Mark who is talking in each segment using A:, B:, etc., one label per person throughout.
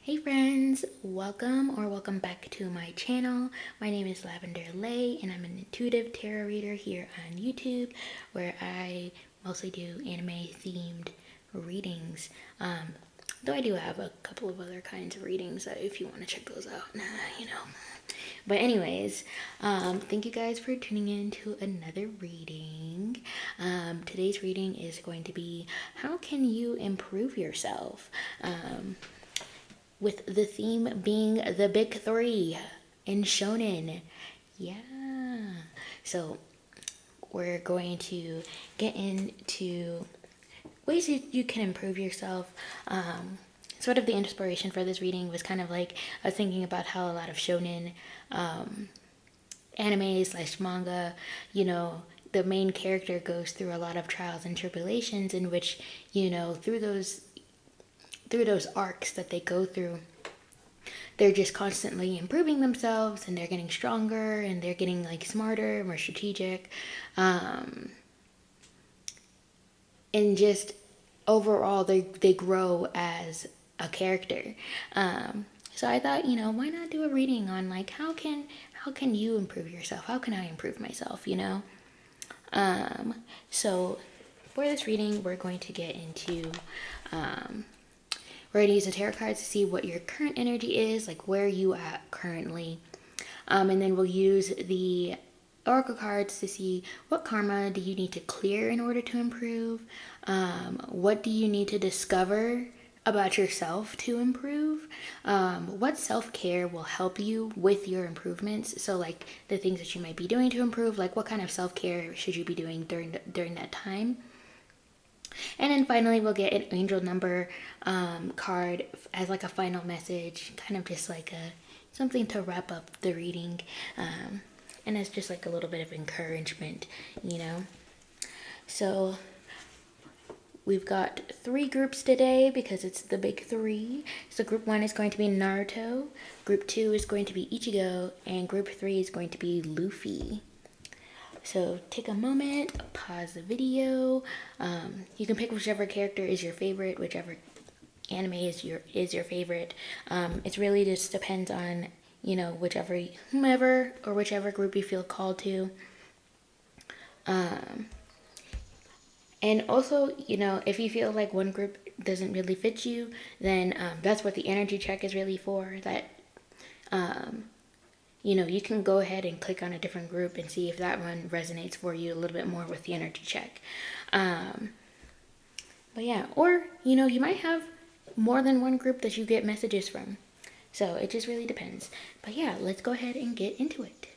A: Hey friends, welcome back to my channel. My name is Lavender Lay and I'm an intuitive tarot reader here on YouTube where I mostly do anime themed readings. Though I do have a couple of other kinds of readings if you want to check those out, But anyways, thank you guys for tuning in to another reading. Today's reading is going to be how can you improve yourself? With the theme being the big three in shonen. Yeah. So we're going to get into ways you can improve yourself. Sort of the inspiration for this reading was kind of like I was thinking about how a lot of shonen anime / manga, the main character goes through a lot of trials and tribulations in which, through those arcs that they go through, they're just constantly improving themselves and they're getting stronger and they're getting like smarter, more strategic, and just overall they grow as a character. So I thought, why not do a reading on like how can you improve yourself? How can I improve myself? So for this reading, we're going to get into we're going to use the tarot cards to see what your current energy is, like where you at currently. And then we'll use the oracle cards to see what karma do you need to clear in order to improve. What do you need to discover about yourself to improve? What self-care will help you with your improvements? So like the things that you might be doing to improve, like what kind of self-care should you be doing during that time? And then finally, we'll get an angel number card as like a final message, kind of just like something to wrap up the reading. And it's just like a little bit of encouragement, So we've got 3 groups today because it's the big 3. So group 1 is going to be Naruto, group 2 is going to be Ichigo, and group 3 is going to be Luffy. So take a moment, pause the video. You can pick whichever character is your favorite, whichever anime is your favorite. It really just depends on, whomever or whichever group you feel called to. And also, if you feel like one group doesn't really fit you, then that's what the energy check is really for. That you can go ahead and click on a different group and see if that one resonates for you a little bit more with the energy check. But yeah, or, you might have more than one group that you get messages from. So it just really depends. But yeah, let's go ahead and get into it.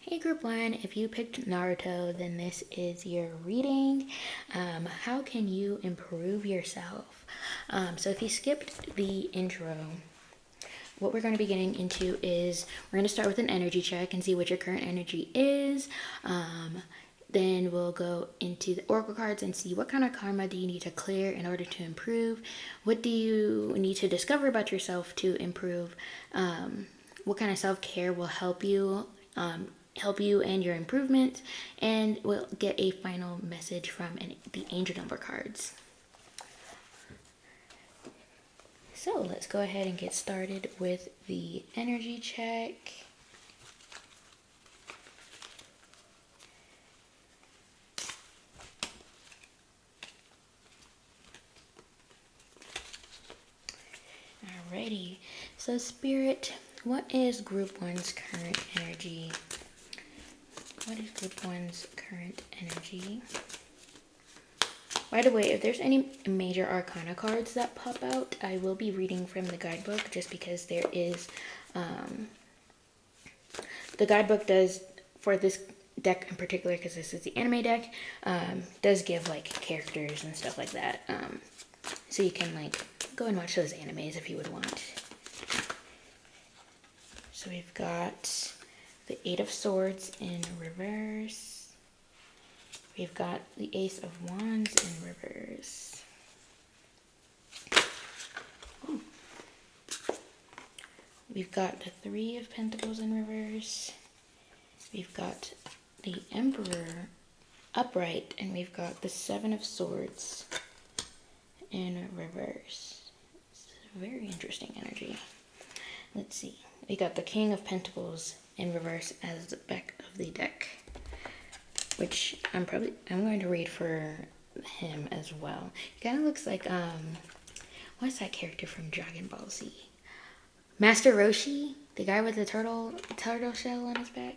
A: Hey group 1, if you picked Naruto, then this is your reading. How can you improve yourself? So if you skipped the intro, what we're going to be getting into is we're going to start with an energy check and see what your current energy is. Then we'll go into the oracle cards and see what kind of karma do you need to clear in order to improve. What do you need to discover about yourself to improve? What kind of self-care will help you and your improvement, and we'll get a final message from the angel number cards. So let's go ahead and get started with the energy check. Alrighty, so Spirit, what is group 1's current energy? What is group 1's current energy? By the way, if there's any major arcana cards that pop out, I will be reading from the guidebook just because there is, the guidebook does, for this deck in particular, because this is the anime deck, does give like characters and stuff like that. So you can like go and watch those animes if you would want. So we've got the 8 of Swords in reverse. We've got the Ace of Wands in reverse. Ooh. We've got the 3 of Pentacles in reverse. We've got the Emperor upright, and we've got the 7 of Swords in reverse. It's a very interesting energy. Let's see. We got the King of Pentacles in reverse as the back of the deck, which I'm going to read for him as well. He kind of looks like what's that character from Dragon Ball Z? Master Roshi, the guy with the turtle shell on his back.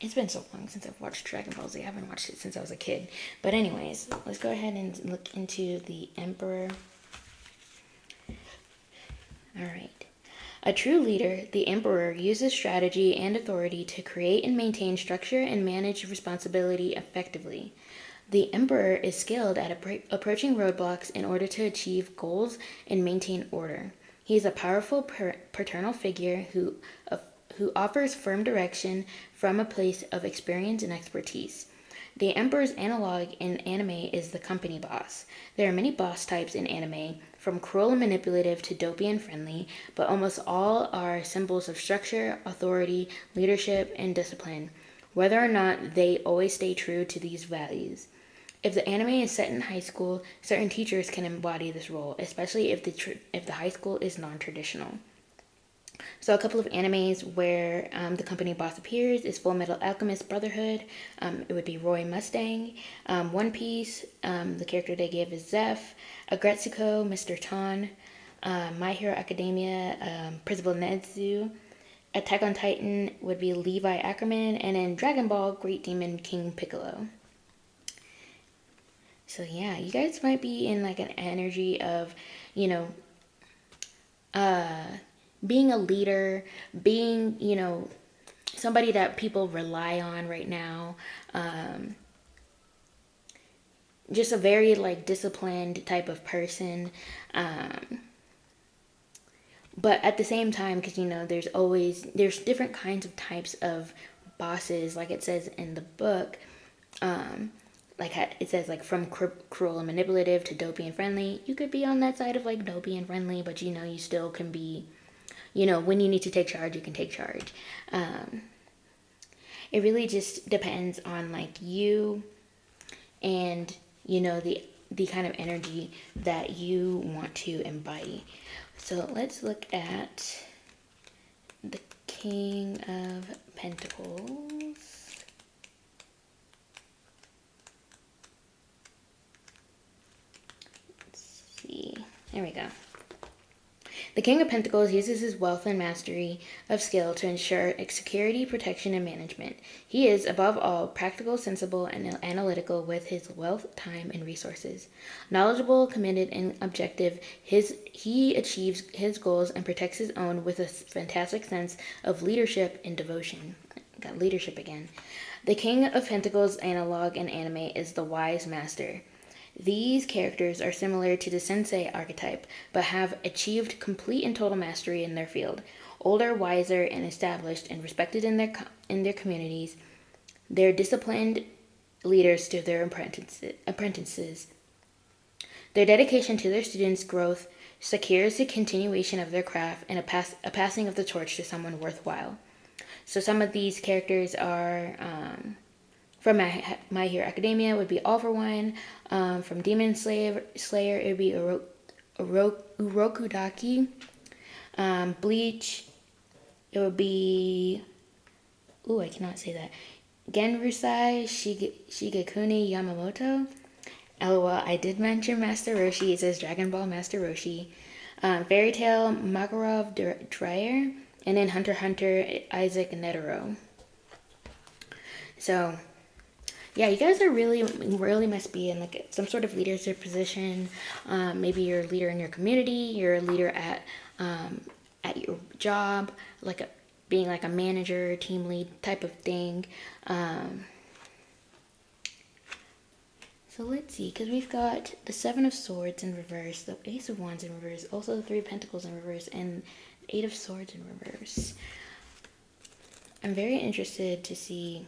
A: It's been so long since I've watched Dragon Ball Z. I haven't watched it since I was a kid. But anyways, let's go ahead and look into the Emperor. All right. A true leader, the Emperor uses strategy and authority to create and maintain structure and manage responsibility effectively. The Emperor is skilled at approaching roadblocks in order to achieve goals and maintain order. He is a powerful paternal figure who offers firm direction from a place of experience and expertise. The Emperor's analog in anime is the company boss. There are many boss types in anime, from cruel and manipulative to dopey and friendly, but almost all are symbols of structure, authority, leadership, and discipline, whether or not they always stay true to these values. If the anime is set in high school, certain teachers can embody this role, especially if the high school is non-traditional. So a couple of animes where the company boss appears is Full Metal Alchemist Brotherhood. It would be Roy Mustang. One Piece, the character they give is Zeph. Agretsuko, Mr. Ton. My Hero Academia, Principal Nezu. Attack on Titan would be Levi Ackerman. And in Dragon Ball, Great Demon King Piccolo. So yeah, you guys might be in like an energy of, being a leader, being, somebody that people rely on right now. Just a very like disciplined type of person. But at the same time, because, there's different kinds of types of bosses, like it says in the book. Like it says, like, from cruel and manipulative to dopey and friendly. You could be on that side of like dopey and friendly, but you still can be, when you need to take charge, you can take charge. It really just depends on like you and the kind of energy that you want to embody. So let's look at the King of Pentacles. There we go. The King of Pentacles uses his wealth and mastery of skill to ensure security, protection, and management. He is, above all, practical, sensible, and analytical with his wealth, time, and resources. Knowledgeable, committed, and objective, he achieves his goals and protects his own with a fantastic sense of leadership and devotion. Got leadership again. The King of Pentacles analog in anime is the Wise Master. These characters are similar to the sensei archetype, but have achieved complete and total mastery in their field. Older, wiser, and established and respected in their communities, they're disciplined leaders to their apprentices. Their dedication to their students' growth secures the continuation of their craft and a passing of the torch to someone worthwhile. So some of these characters are... From My Hero Academia would be All For One. From Demon Slayer it would be Urokudaki. Bleach, it would be... I cannot say that. Genrusai Shigekuni Yamamoto. LOL, I did mention Master Roshi. It says Dragon Ball Master Roshi. Fairy Tail Makarov Dreyer. And then Hunter x Hunter Isaac Netero. So... yeah, you guys are really must be in like some sort of leadership position. Maybe you're a leader in your community. You're a leader at your job, being like a manager, team lead type of thing. So let's see, because we've got the Seven of Swords in reverse, the Ace of Wands in reverse, also the Three of Pentacles in reverse, and Eight of Swords in reverse. I'm very interested to see...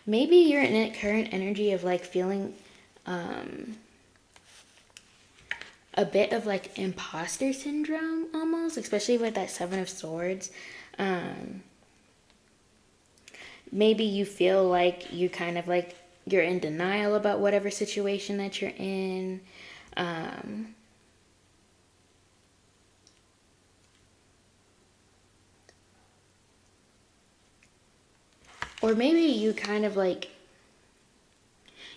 A: maybe you're in a current energy of like feeling a bit of like imposter syndrome almost, especially with that Seven of Swords. Maybe you feel like you kind of like you're in denial about whatever situation that you're in. Or maybe you kind of like,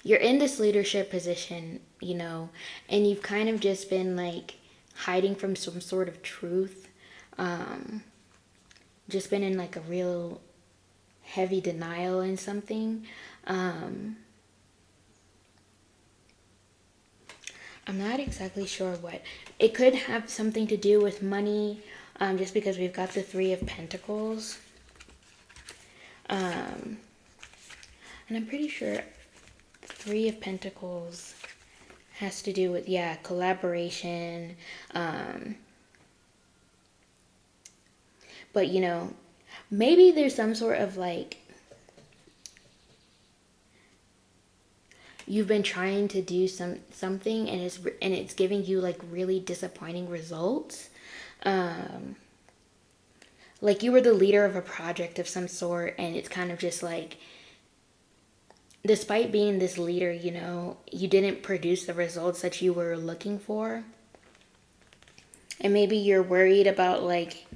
A: you're in this leadership position, you know, and you've kind of just been like hiding from some sort of truth. Just been in like a real heavy denial in something. I'm not exactly sure what. It could have something to do with money, just because we've got the Three of Pentacles. And I'm pretty sure Three of Pentacles has to do with, yeah, collaboration. But, you know, maybe there's some sort of like, you've been trying to do something and it's giving you like really disappointing results. Like you were the leader of a project of some sort, and it's kind of just like, despite being this leader, you know, you didn't produce the results that you were looking for. And maybe you're worried about like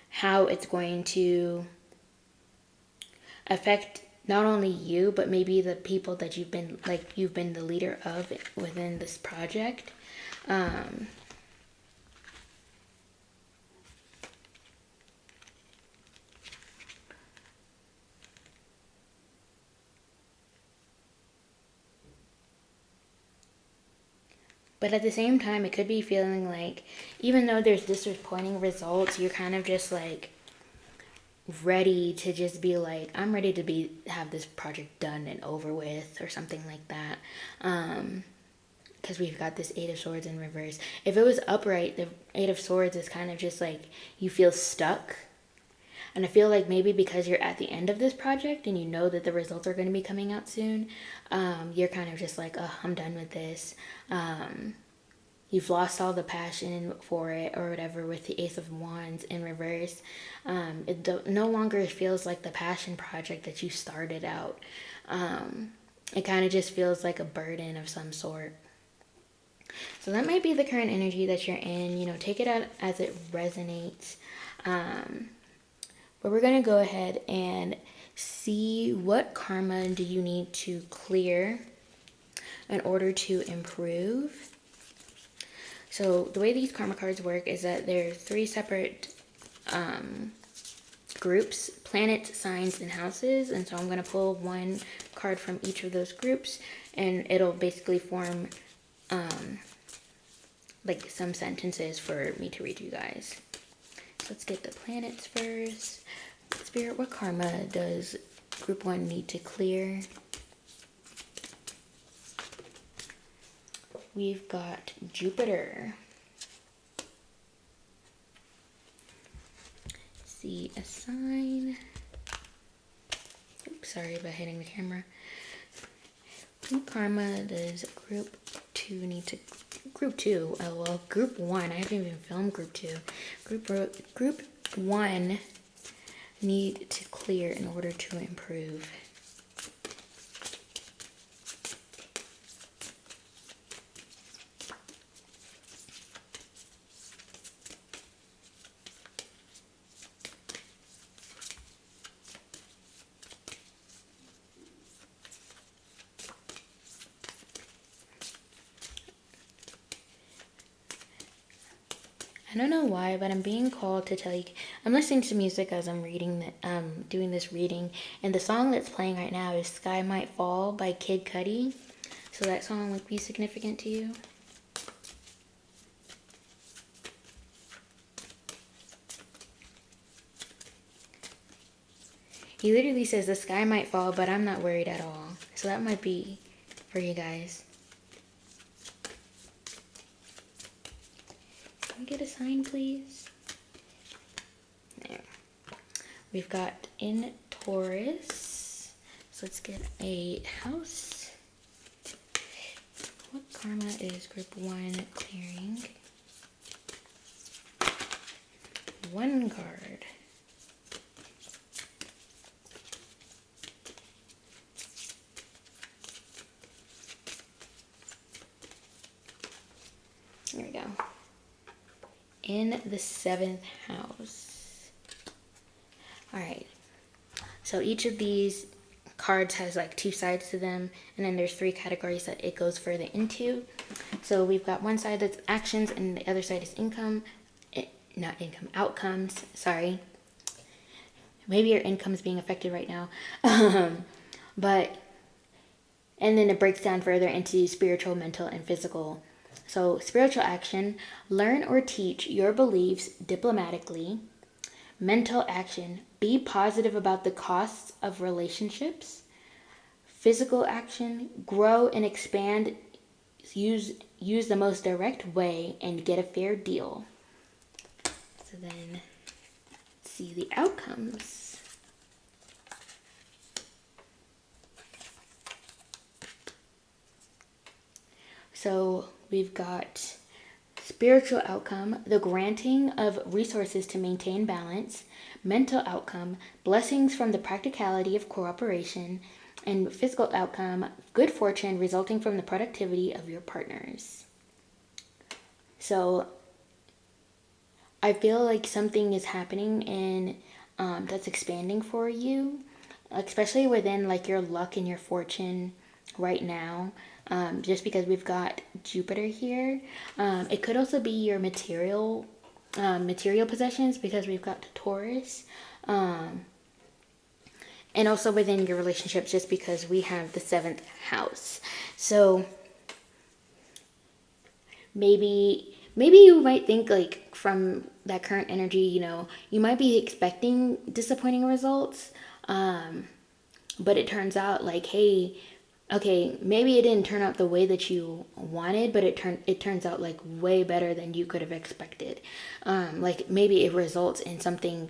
A: how it's going to affect not only you, but maybe the people that you've been the leader of within this project. But at the same time, it could be feeling like, even though there's disappointing results, you're kind of just like ready to just be like, I'm ready to have this project done and over with, or something like that. Because we've got this Eight of Swords in reverse. If it was upright, the Eight of Swords is kind of just like, you feel stuck. And I feel like maybe because you're at the end of this project and you know that the results are going to be coming out soon, you're kind of just like, oh, I'm done with this. You've lost all the passion for it or whatever with the Ace of Wands in reverse. It no longer feels like the passion project that you started out. It kind of just feels like a burden of some sort. So that might be the current energy that you're in. You know, take it out as it resonates. But we're going to go ahead and see what karma do you need to clear in order to improve. So the way these karma cards work is that there are 3 separate groups: planets, signs, and houses. And so I'm going to pull one card from each of those groups, and it'll basically form like some sentences for me to read you guys. So let's get the planets first. Spirit, what karma does group 1 need to clear? We've got Jupiter. See a sign. Oops, sorry about hitting the camera. What karma does group 2 need to... Group 2, oh well, group 1, I haven't even filmed group 2. Group 1 need to clear in order to improve. I don't know why, but I'm being called to tell you. I'm listening to music as I'm doing this reading, and the song that's playing right now is "Sky Might Fall" by Kid Cudi. So that song would be significant to you. He literally says the sky might fall, but I'm not worried at all. So that might be for you guys. Can we get a sign, please? There. We've got in Taurus. So let's get a house. What karma is group 1 clearing 1 card. There we go. In the 7th house. All right. So each of these cards has like 2 sides to them, and then there's 3 categories that it goes further into. So we've got one side that's actions, and the other side is outcomes. Sorry. Maybe your income is being affected right now. But, and then it breaks down further into spiritual, mental, and physical. So spiritual action, learn or teach your beliefs diplomatically. Mental action, be positive about the costs of relationships. Physical action, grow and expand, use the most direct way and get a fair deal. So then, let's see the outcomes. So we've got spiritual outcome, the granting of resources to maintain balance. Mental outcome, blessings from the practicality of cooperation. And physical outcome, good fortune resulting from the productivity of your partners. So I feel like something is happening and that's expanding for you, especially within like your luck and your fortune right now. Just because we've got Jupiter here. It could also be your material possessions, because we've got Taurus. And also within your relationships, just because we have the 7th house. So maybe you might think like from that current energy, you might be expecting disappointing results. But it turns out like, hey, okay, maybe it didn't turn out the way that you wanted, but it turns out like way better than you could have expected. Like maybe it results in something,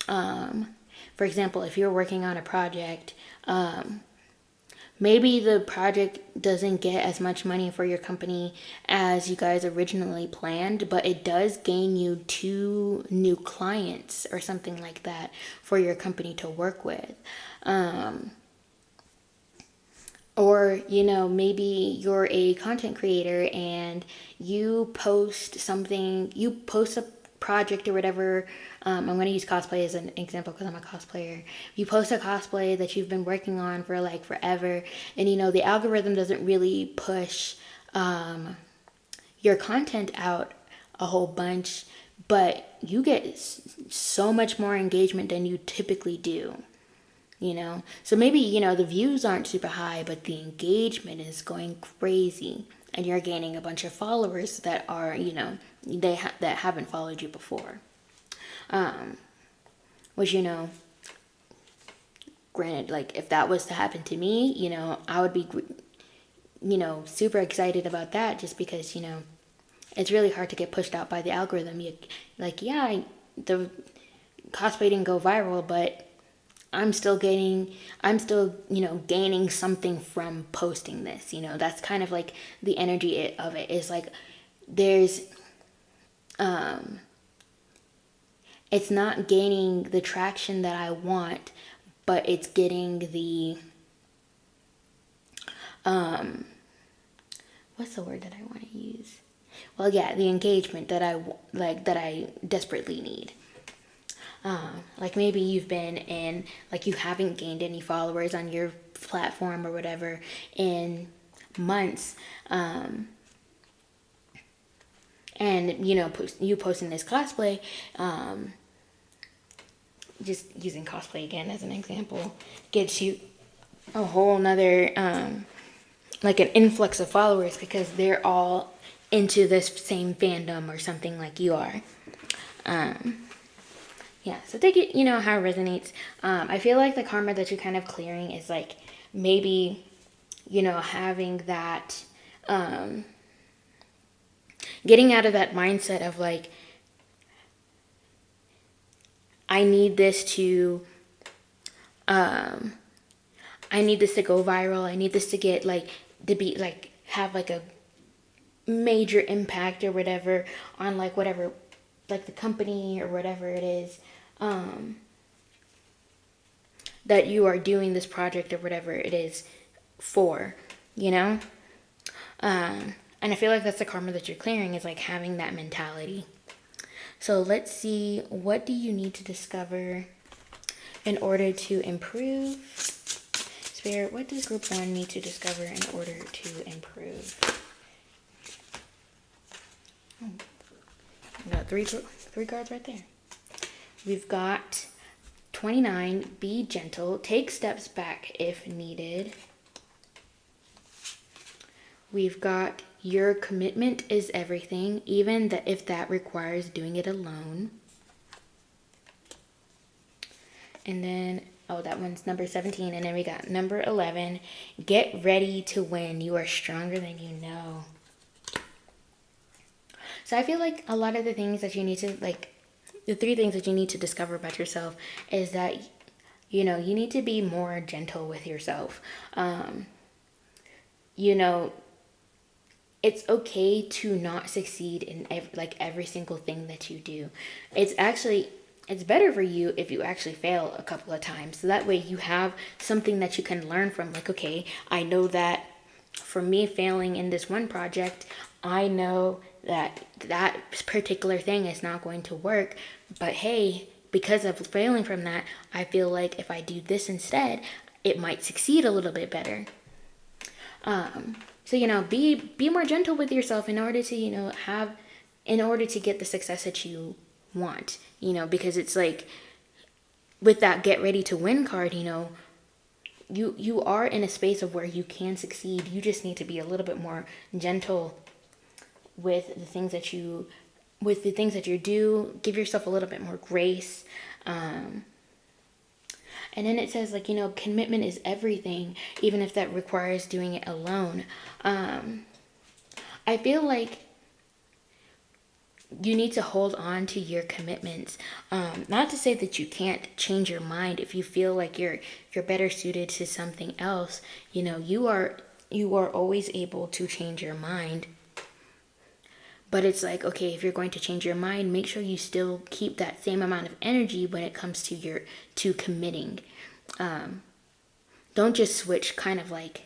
A: for example, if you're working on a project, maybe the project doesn't get as much money for your company as you guys originally planned, but it does gain you 2 new clients or something like that for your company to work with. Or, maybe you're a content creator and you post a project or whatever. I'm going to use cosplay as an example because I'm a cosplayer. You post a cosplay that you've been working on for like forever, and the algorithm doesn't really push your content out a whole bunch, but you get so much more engagement than you typically do. So maybe, the views aren't super high, but the engagement is going crazy, and you're gaining a bunch of followers that are, that haven't followed you before. Which, granted, like if that was to happen to me, I would be, super excited about that, just because, it's really hard to get pushed out by the algorithm. The cosplay didn't go viral, but I'm still gaining something from posting this. That's kind of like the energy of it, is like there's it's not gaining the traction that I want, but it's getting the what's the word that I want to use? Well, yeah, the engagement that I desperately need. Like maybe you've been in, like you haven't gained any followers on your platform or whatever in months. And you posting this cosplay, just using cosplay again as an example, gets you a whole nother, like an influx of followers, because they're all into this same fandom or something like you are. Yeah, so take it, how it resonates. I feel like the karma that you're kind of clearing is like maybe, having that, getting out of that mindset of like, I need this to go viral. I need this to get like, to be like, have like a major impact or whatever on like whatever, like the company or whatever it is, that you are doing this project or whatever it is for, you know? And I feel like that's the karma that you're clearing, is like having that mentality. So let's see, what do you need to discover in order to improve? Spirit, what does group 1 need to discover in order to improve? We got three cards right there. We've got 29, be gentle, take steps back if needed. We've got, your commitment is everything, even if that requires doing it alone. And then, oh, that one's number 17. And then we got number 11, get ready to win. You are stronger than you know. So I feel like a lot of the things that you need to, like, the 3 things that you need to discover about yourself is that, you know, you need to be more gentle with yourself. You know, it's okay to not succeed in every single thing that you do. It's better for you if you actually fail a couple of times. So that way you have something that you can learn from. Like, okay, I know that for me failing in this one project, I know that that particular thing is not going to work. But hey, because of failing from that, I feel like if I do this instead, it might succeed a little bit better. So, you know, be more gentle with yourself in order to, you know, in order to get the success that you want, you know, because it's like with that get ready to win card, you know, you are in a space of where you can succeed. You just need to be a little bit more gentle with the things that you do. Give yourself a little bit more grace. And then it says, like, you know, commitment is everything, even if that requires doing it alone. I feel like you need to hold on to your commitments. Not to say that you can't change your mind if you feel like you're better suited to something else. You know, you are always able to change your mind. But it's like, okay, if you're going to change your mind, make sure you still keep that same amount of energy when it comes to committing. Don't just switch kind of like,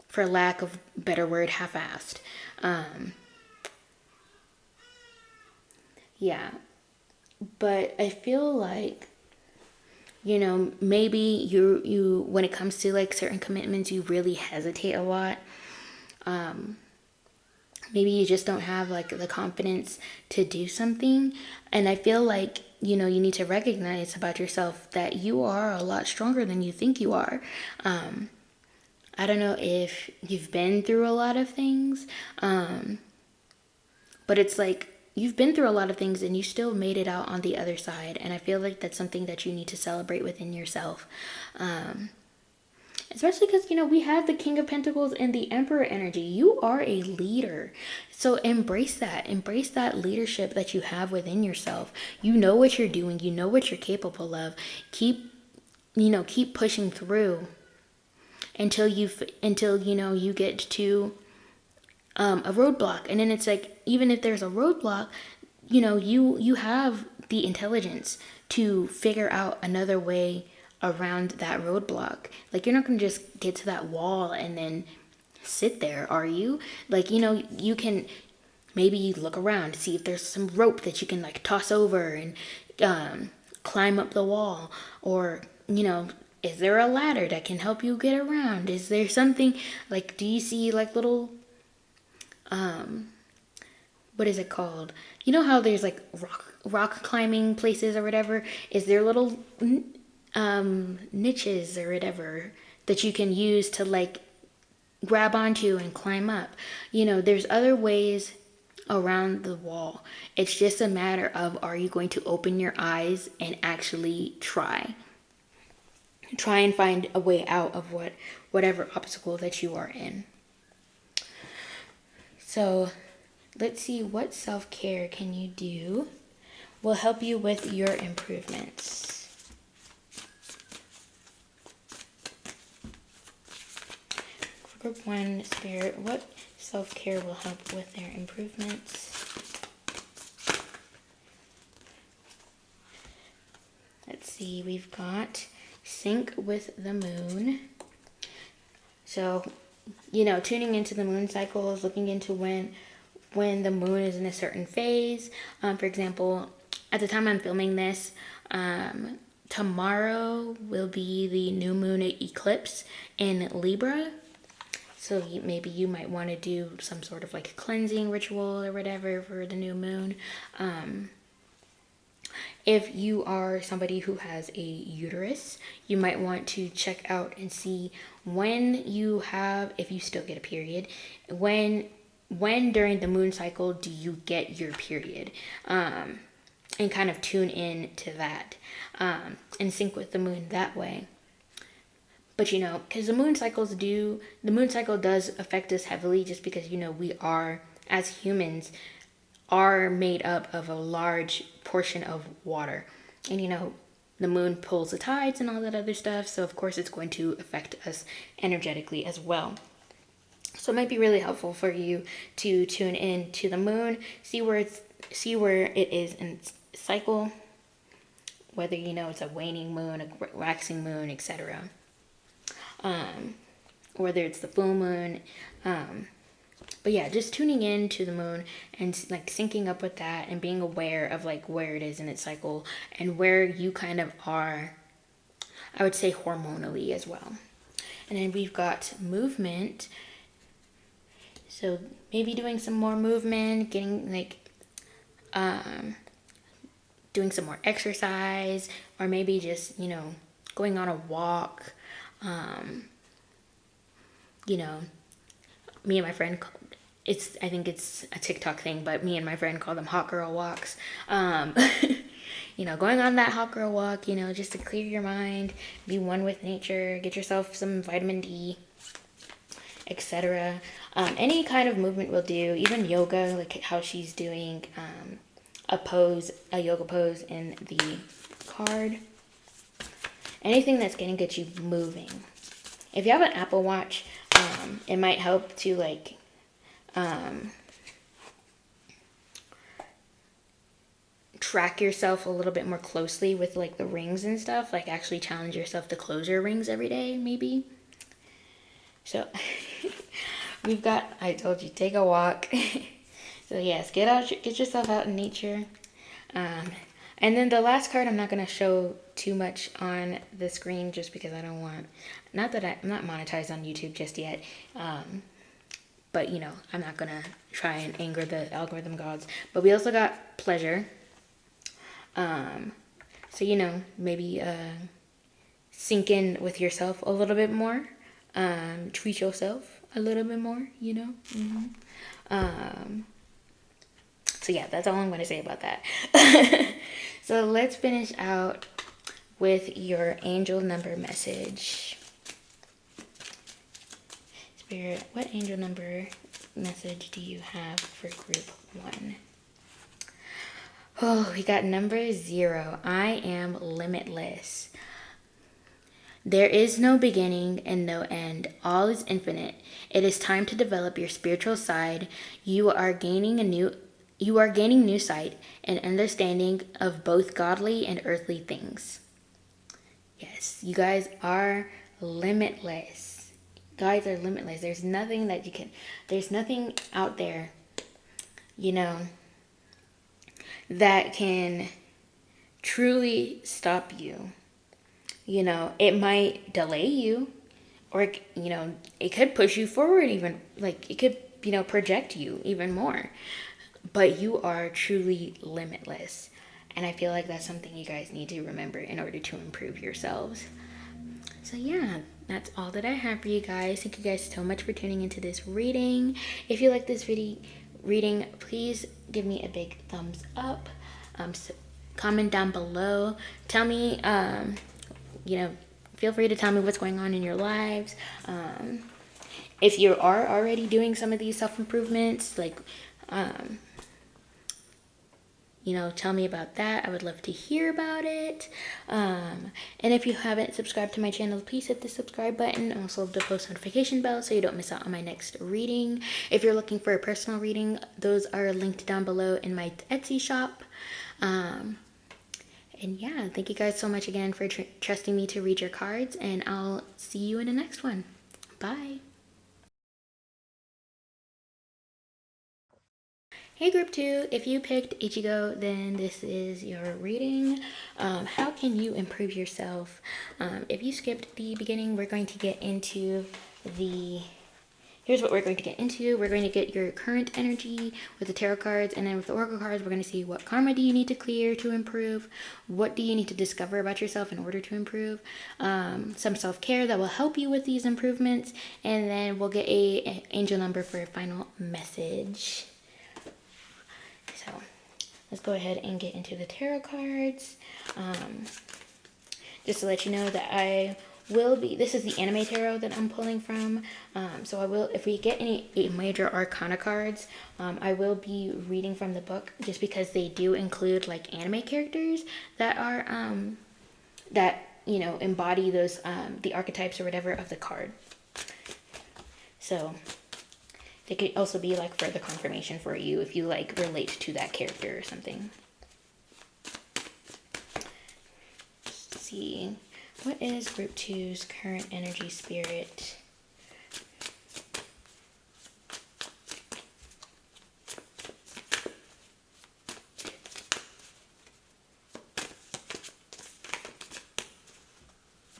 A: for lack of a better word, half-assed. Yeah. But I feel like, you know, maybe you when it comes to like certain commitments, you really hesitate a lot. Maybe you just don't have like the confidence to do something. And I feel like, you know, you need to recognize about yourself that you are a lot stronger than you think you are. I don't know if you've been through a lot of things, but it's like you've been through a lot of things and you still made it out on the other side. And I feel like that's something that you need to celebrate within yourself. Especially because, you know, we have the King of Pentacles and the Emperor energy. You are a leader. So embrace that. Embrace that leadership that you have within yourself. You know what you're doing. You know what you're capable of. Keep pushing through until you know, you get to a roadblock. And then it's like, even if there's a roadblock, you know, you have the intelligence to figure out another way around that roadblock. Like, you're not going to just get to that wall and then sit there, are you? Like, you know, you can maybe look around, see if there's some rope that you can like toss over and climb up the wall. Or, you know, is there a ladder that can help you get around? Is there something like, do you see like little what is it called? You know how there's like rock climbing places or whatever? Is there little niches or whatever that you can use to like grab onto and climb up? You know, there's other ways around the wall. It's just a matter of, are you going to open your eyes and actually try and find a way out of whatever obstacle that you are in. So let's see, what self-care can you do will help you with your improvements. Group 1 Spirit, what self-care will help with their improvements? Let's see, we've got sync with the moon. So, you know, tuning into the moon cycles, looking into when the moon is in a certain phase. For example, at the time I'm filming this, tomorrow will be the new moon eclipse in Libra. So maybe you might want to do some sort of like cleansing ritual or whatever for the new moon. If you are somebody who has a uterus, you might want to check out and see when you have, if you still get a period, when during the moon cycle do you get your period, and kind of tune in to that, and sync with the moon that way. But you know, because the moon cycle does affect us heavily, just because, you know, we are, as humans, are made up of a large portion of water. And you know, the moon pulls the tides and all that other stuff, so of course it's going to affect us energetically as well. So it might be really helpful for you to tune in to the moon, see where it is in its cycle, whether, you know, it's a waning moon, a waxing moon, etc. Whether it's the full moon. But yeah, just tuning in to the moon and like syncing up with that and being aware of like where it is in its cycle and where you kind of are, I would say, hormonally as well. And then we've got movement. So maybe doing some more movement, getting like, doing some more exercise, or maybe just, you know, going on a walk. You know, me and my friend, I think it's a TikTok thing, but me and my friend call them hot girl walks. You know, going on that hot girl walk, you know, just to clear your mind, be one with nature, get yourself some vitamin D, etc. Any kind of movement will do, even yoga, like how she's doing a yoga pose in the card. Anything that's going to get you moving. If you have an Apple Watch, it might help to like track yourself a little bit more closely with like the rings and stuff, like actually challenge yourself to close your rings every day, maybe. So we've got, I told you, take a walk. So yes, get yourself out in nature. And then the last card, I'm not going to show too much on the screen just because I don't want, I'm not monetized on YouTube just yet. But you know, I'm not going to try and anger the algorithm gods. But we also got pleasure. So, you know, maybe sink in with yourself a little bit more. Treat yourself a little bit more, you know. So yeah, that's all I'm going to say about that. So let's finish out with your angel number message. Spirit, what angel number message do you have for group 1? Oh, we got number 0. I am limitless. There is no beginning and no end. All is infinite. It is time to develop your spiritual side. You are gaining new sight and understanding of both godly and earthly things. Yes, you guys are limitless. Guys are limitless. There's nothing out there, you know, that can truly stop you. You know, it might delay you, or, you know, it could push you forward even, like, it could, you know, project you even more. But you are truly limitless. And I feel like that's something you guys need to remember in order to improve yourselves. So yeah, that's all that I have for you guys. Thank you guys so much for tuning into this reading. If you like this reading, please give me a big thumbs up. So comment down below. Tell me, you know, feel free to tell me what's going on in your lives. If you are already doing some of these self-improvements, like, tell me about that. I would love to hear about it. And if you haven't subscribed to my channel, please hit the subscribe button. Also the post notification bell so you don't miss out on my next reading. If you're looking for a personal reading, those are linked down below in my Etsy shop. And yeah, thank you guys so much again for trusting me to read your cards, and I'll see you in the next one. Bye. Hey group 2, if you picked Ichigo, then this is your reading. How can you improve yourself? If you skipped the beginning, we're going to get into here's what we're going to get into. We're going to get your current energy with the tarot cards, and then with the oracle cards, we're going to see what karma do you need to clear to improve, what do you need to discover about yourself in order to improve, some self-care that will help you with these improvements, and then we'll get an angel number for a final message. So let's go ahead and get into the tarot cards. Just to let you know that this is the anime tarot that I'm pulling from. So I will, if we get any major arcana cards, I will be reading from the book, just because they do include like anime characters that are, embody those, the archetypes or whatever of the card. So they could also be like further confirmation for you if you like relate to that character or something. Let's see. What is group 2's current energy spirit?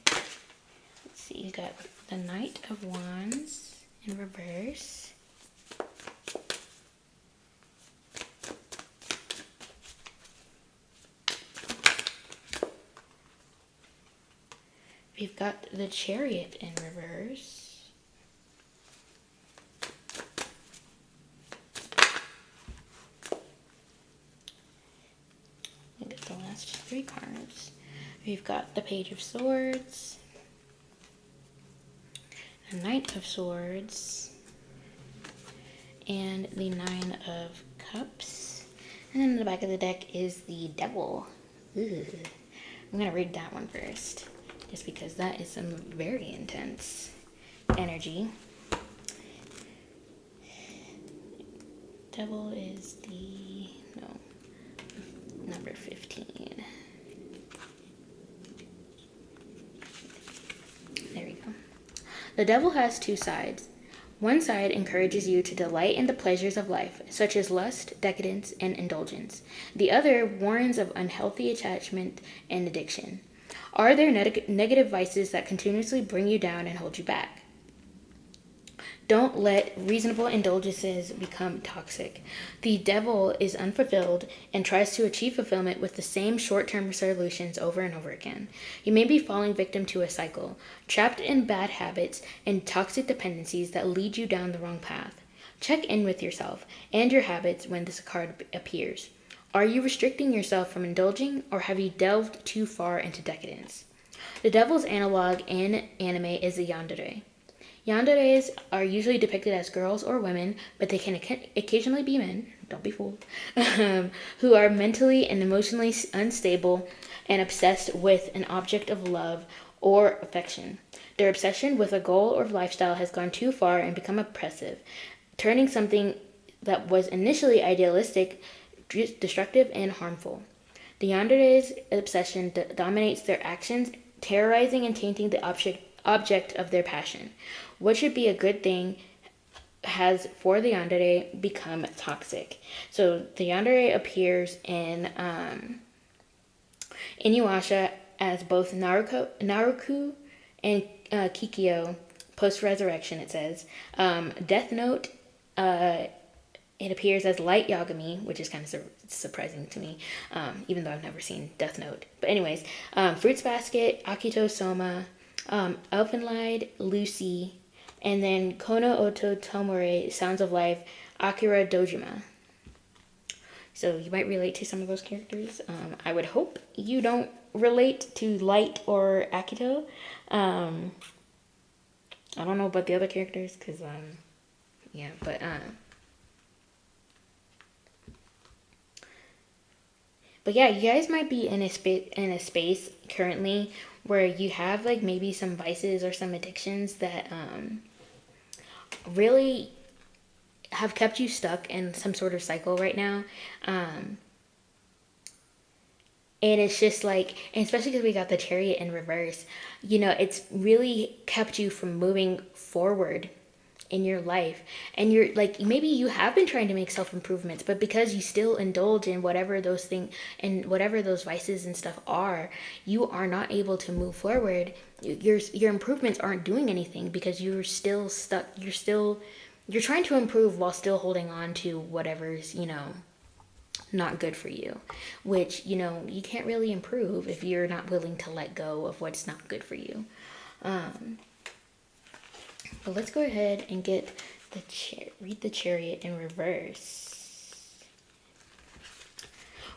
A: Let's see, you got the Knight of Wands in reverse. We've got the Chariot in reverse. Look at the last 3 cards. We've got the Page of Swords, the Knight of Swords, and the Nine of Cups. And then in the back of the deck is the Devil. Ooh. I'm going to read that one first, just because that is some very intense energy. Devil is number 15. There we go. The Devil has 2 sides. One side encourages you to delight in the pleasures of life, such as lust, decadence, and indulgence. The other warns of unhealthy attachment and addiction. Are there negative vices that continuously bring you down and hold you back? Don't let reasonable indulgences become toxic. The devil is unfulfilled and tries to achieve fulfillment with the same short-term solutions over and over again. You may be falling victim to a cycle, trapped in bad habits and toxic dependencies that lead you down the wrong path. Check in with yourself and your habits when this card appears. Are you restricting yourself from indulging, or have you delved too far into decadence? The devil's analog in anime is the yandere. Yanderes are usually depicted as girls or women, but they can occasionally be men, don't be fooled, who are mentally and emotionally unstable and obsessed with an object of love or affection. Their obsession with a goal or lifestyle has gone too far and become oppressive, turning something that was initially idealistic destructive and harmful. The yandere's obsession dominates their actions, terrorizing and tainting the object of their passion. What should be a good thing has, for the yandere, become toxic. So the yandere appears in Inuyasha as both Naruto and Kikyo post-resurrection, it says. Death Note, it appears as Light Yagami, which is kind of surprising to me, even though I've never seen Death Note. But anyways, Fruits Basket, Akito Soma, Elfenlied, Lucy, and then Kono Oto Tomore, Sounds of Life, Akira Dojima. So you might relate to some of those characters. I would hope you don't relate to Light or Akito. I don't know about the other characters, because, yeah, but, But yeah, you guys might be in a space currently where you have like maybe some vices or some addictions that really have kept you stuck in some sort of cycle right now. And it's just like, and especially because we got the Chariot in reverse, it's really kept you from moving forward in your life. And you're like, maybe you have been trying to make self improvements, but because you still indulge in whatever those things and whatever those vices and stuff are, you are not able to move forward. Your improvements aren't doing anything because you're still stuck. You're trying to improve while still holding on to whatever's, not good for you, which, you can't really improve if you're not willing to let go of what's not good for you. But let's go ahead and get read the Chariot in reverse.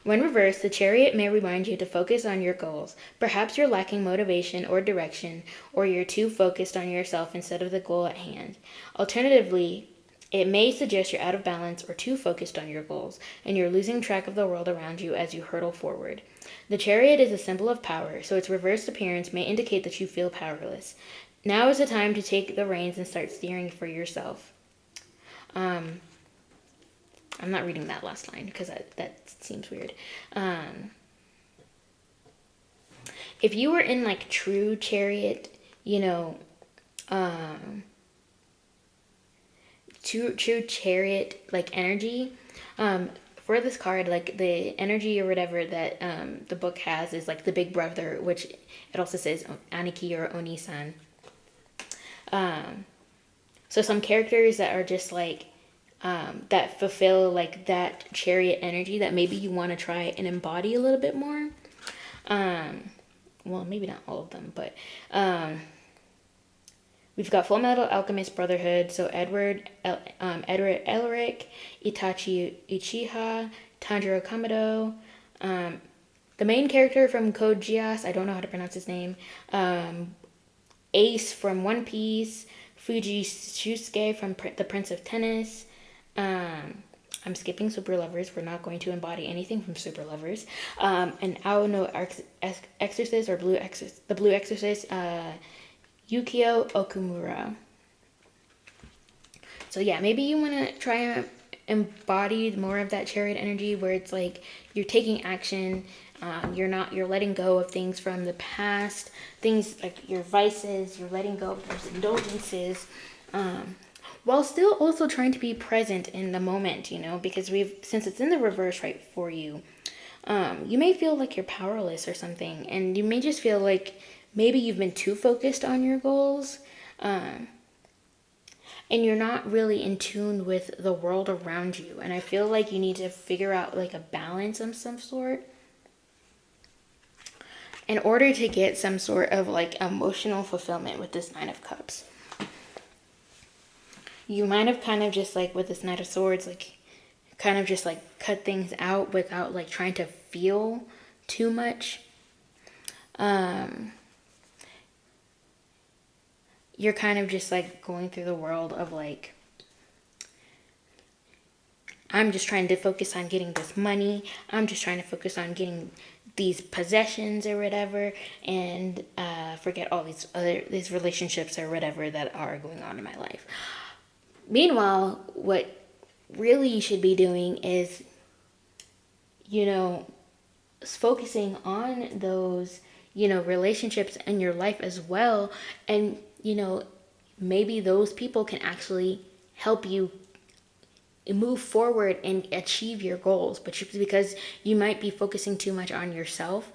A: When reversed, the Chariot may remind you to focus on your goals. Perhaps you're lacking motivation or direction, or you're too focused on yourself instead of the goal at hand. Alternatively, it may suggest you're out of balance or too focused on your goals, and you're losing track of the world around you as you hurtle forward. The Chariot is a symbol of power, so its reversed appearance may indicate that you feel powerless. Now is the time to take the reins and start steering for yourself. I'm not reading that last line because that seems weird. If you were in like true Chariot, true Chariot like energy, for this card, like the energy or whatever that the book has is like the big brother, which it also says Aniki or Oni-san. So some characters that are just like that fulfill like that Chariot energy that maybe you want to try and embody a little bit more. Well, maybe not all of them, but we've got Full Metal Alchemist Brotherhood, so Edward Elric, Itachi Uchiha, Tanjiro Kamado, the main character from Code Geass, I don't know how to pronounce his name, Ace from One Piece, Fuji Shusuke from The Prince of Tennis. I'm skipping Super Lovers. We're not going to embody anything from Super Lovers. And Ao no Exorcist, or the Blue Exorcist, Yukio Okumura. So yeah, maybe you want to try and embody more of that Chariot energy where it's like you're taking action. You're letting go of things from the past, things like your vices, you're letting go of those indulgences, while still also trying to be present in the moment, because since it's in the reverse right for you, you may feel like you're powerless or something, and you may just feel like maybe you've been too focused on your goals, and you're not really in tune with the world around you, and I feel like you need to figure out like a balance of some sort in order to get some sort of like emotional fulfillment with this Nine of Cups. You might have kind of just like with this Knight of Swords, like kind of just like cut things out without like trying to feel too much. You're kind of just like going through the world of like, I'm just trying to focus on getting this money. I'm just trying to focus on getting these possessions or whatever, and forget all these relationships or whatever that are going on in my life. Meanwhile, what really you should be doing is, focusing on those, relationships in your life as well, and maybe those people can actually help you move forward and achieve your goals, but because you might be focusing too much on yourself,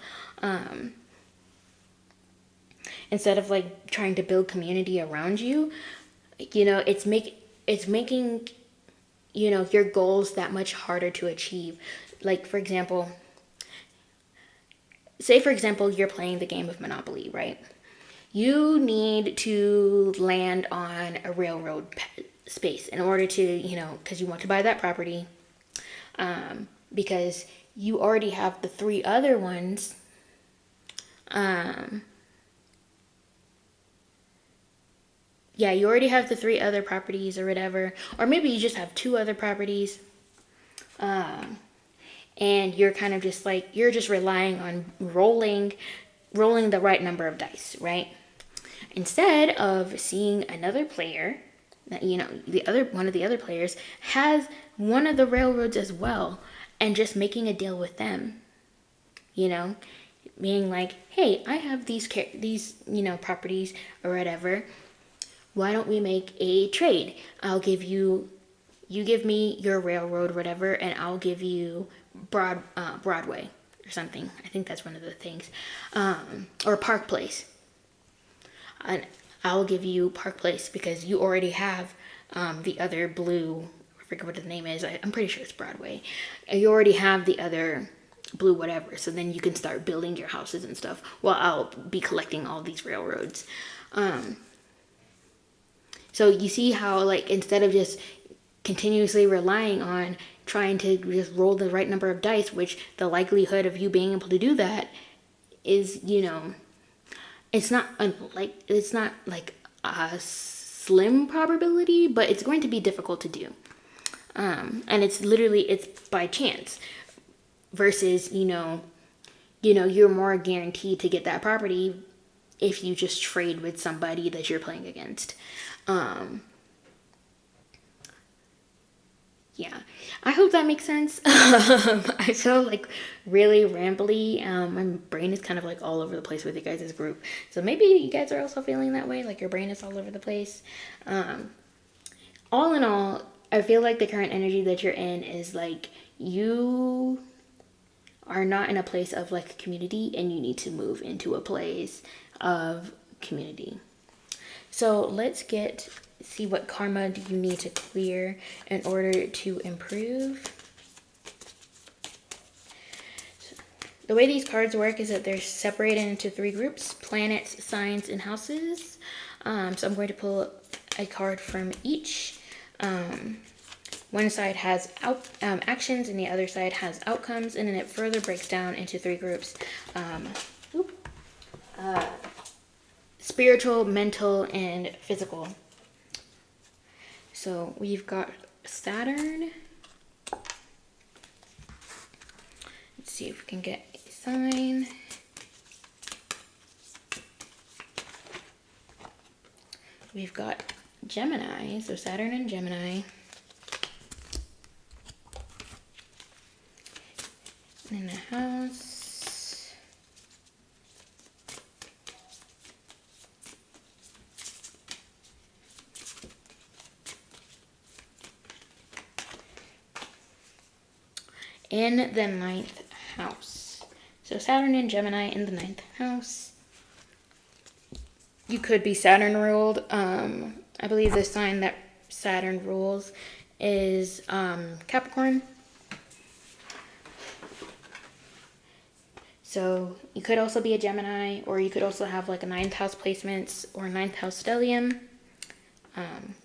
A: instead of like trying to build community around you, it's making your goals that much harder to achieve. Like, for example, you're playing the game of Monopoly, right? You need to land on a railroad space in order to, because you want to buy that property, because you already have the three other ones, you already have the three other properties or whatever, or maybe you just have two other properties, and you're kind of just like, you're just relying on rolling the right number of dice, right? Instead of seeing another player, that, you know, one of the other players has one of the railroads as well, and just making a deal with them, you know, being like, hey, I have these you know, properties or whatever. Why don't we make a trade? You give me your railroad or whatever, and I'll give you Broadway or something. I think that's one of the things, or Park Place. And I'll give you Park Place because you already have the other blue. I forget what the name is. I'm pretty sure it's Broadway. You already have the other blue whatever. So then you can start building your houses and stuff. While I'll be collecting all these railroads. So you see how, like, instead of just continuously relying on trying to just roll the right number of dice, which the likelihood of you being able to do that is, you know, it's not like a slim probability, but it's going to be difficult to do. And it's by chance versus, you know, you're more guaranteed to get that property if you just trade with somebody that you're playing against. Yeah, I hope that makes sense. I feel like really rambly. My brain is kind of like all over the place with you guys' group. So maybe you guys are also feeling that way, like your brain is all over the place. All in all, I feel like the current energy that you're in is like you are not in a place of like community, and you need to move into a place of community. So let's see what karma do you need to clear in order to improve. So the way these cards work is that they're separated into 3 groups: planets, signs, and houses. So I'm going to pull a card from each. One side has actions and the other side has outcomes, and then it further breaks down into 3 groups. Spiritual, mental, and physical. So we've got Saturn. Let's see if we can get a sign. We've got Gemini, so Saturn and Gemini. In the house. In the 9th house. So Saturn and Gemini in the 9th house. You could be Saturn ruled. I believe the sign that Saturn rules is Capricorn. So you could also be a Gemini, or you could also have like a 9th house placements or 9th house stellium.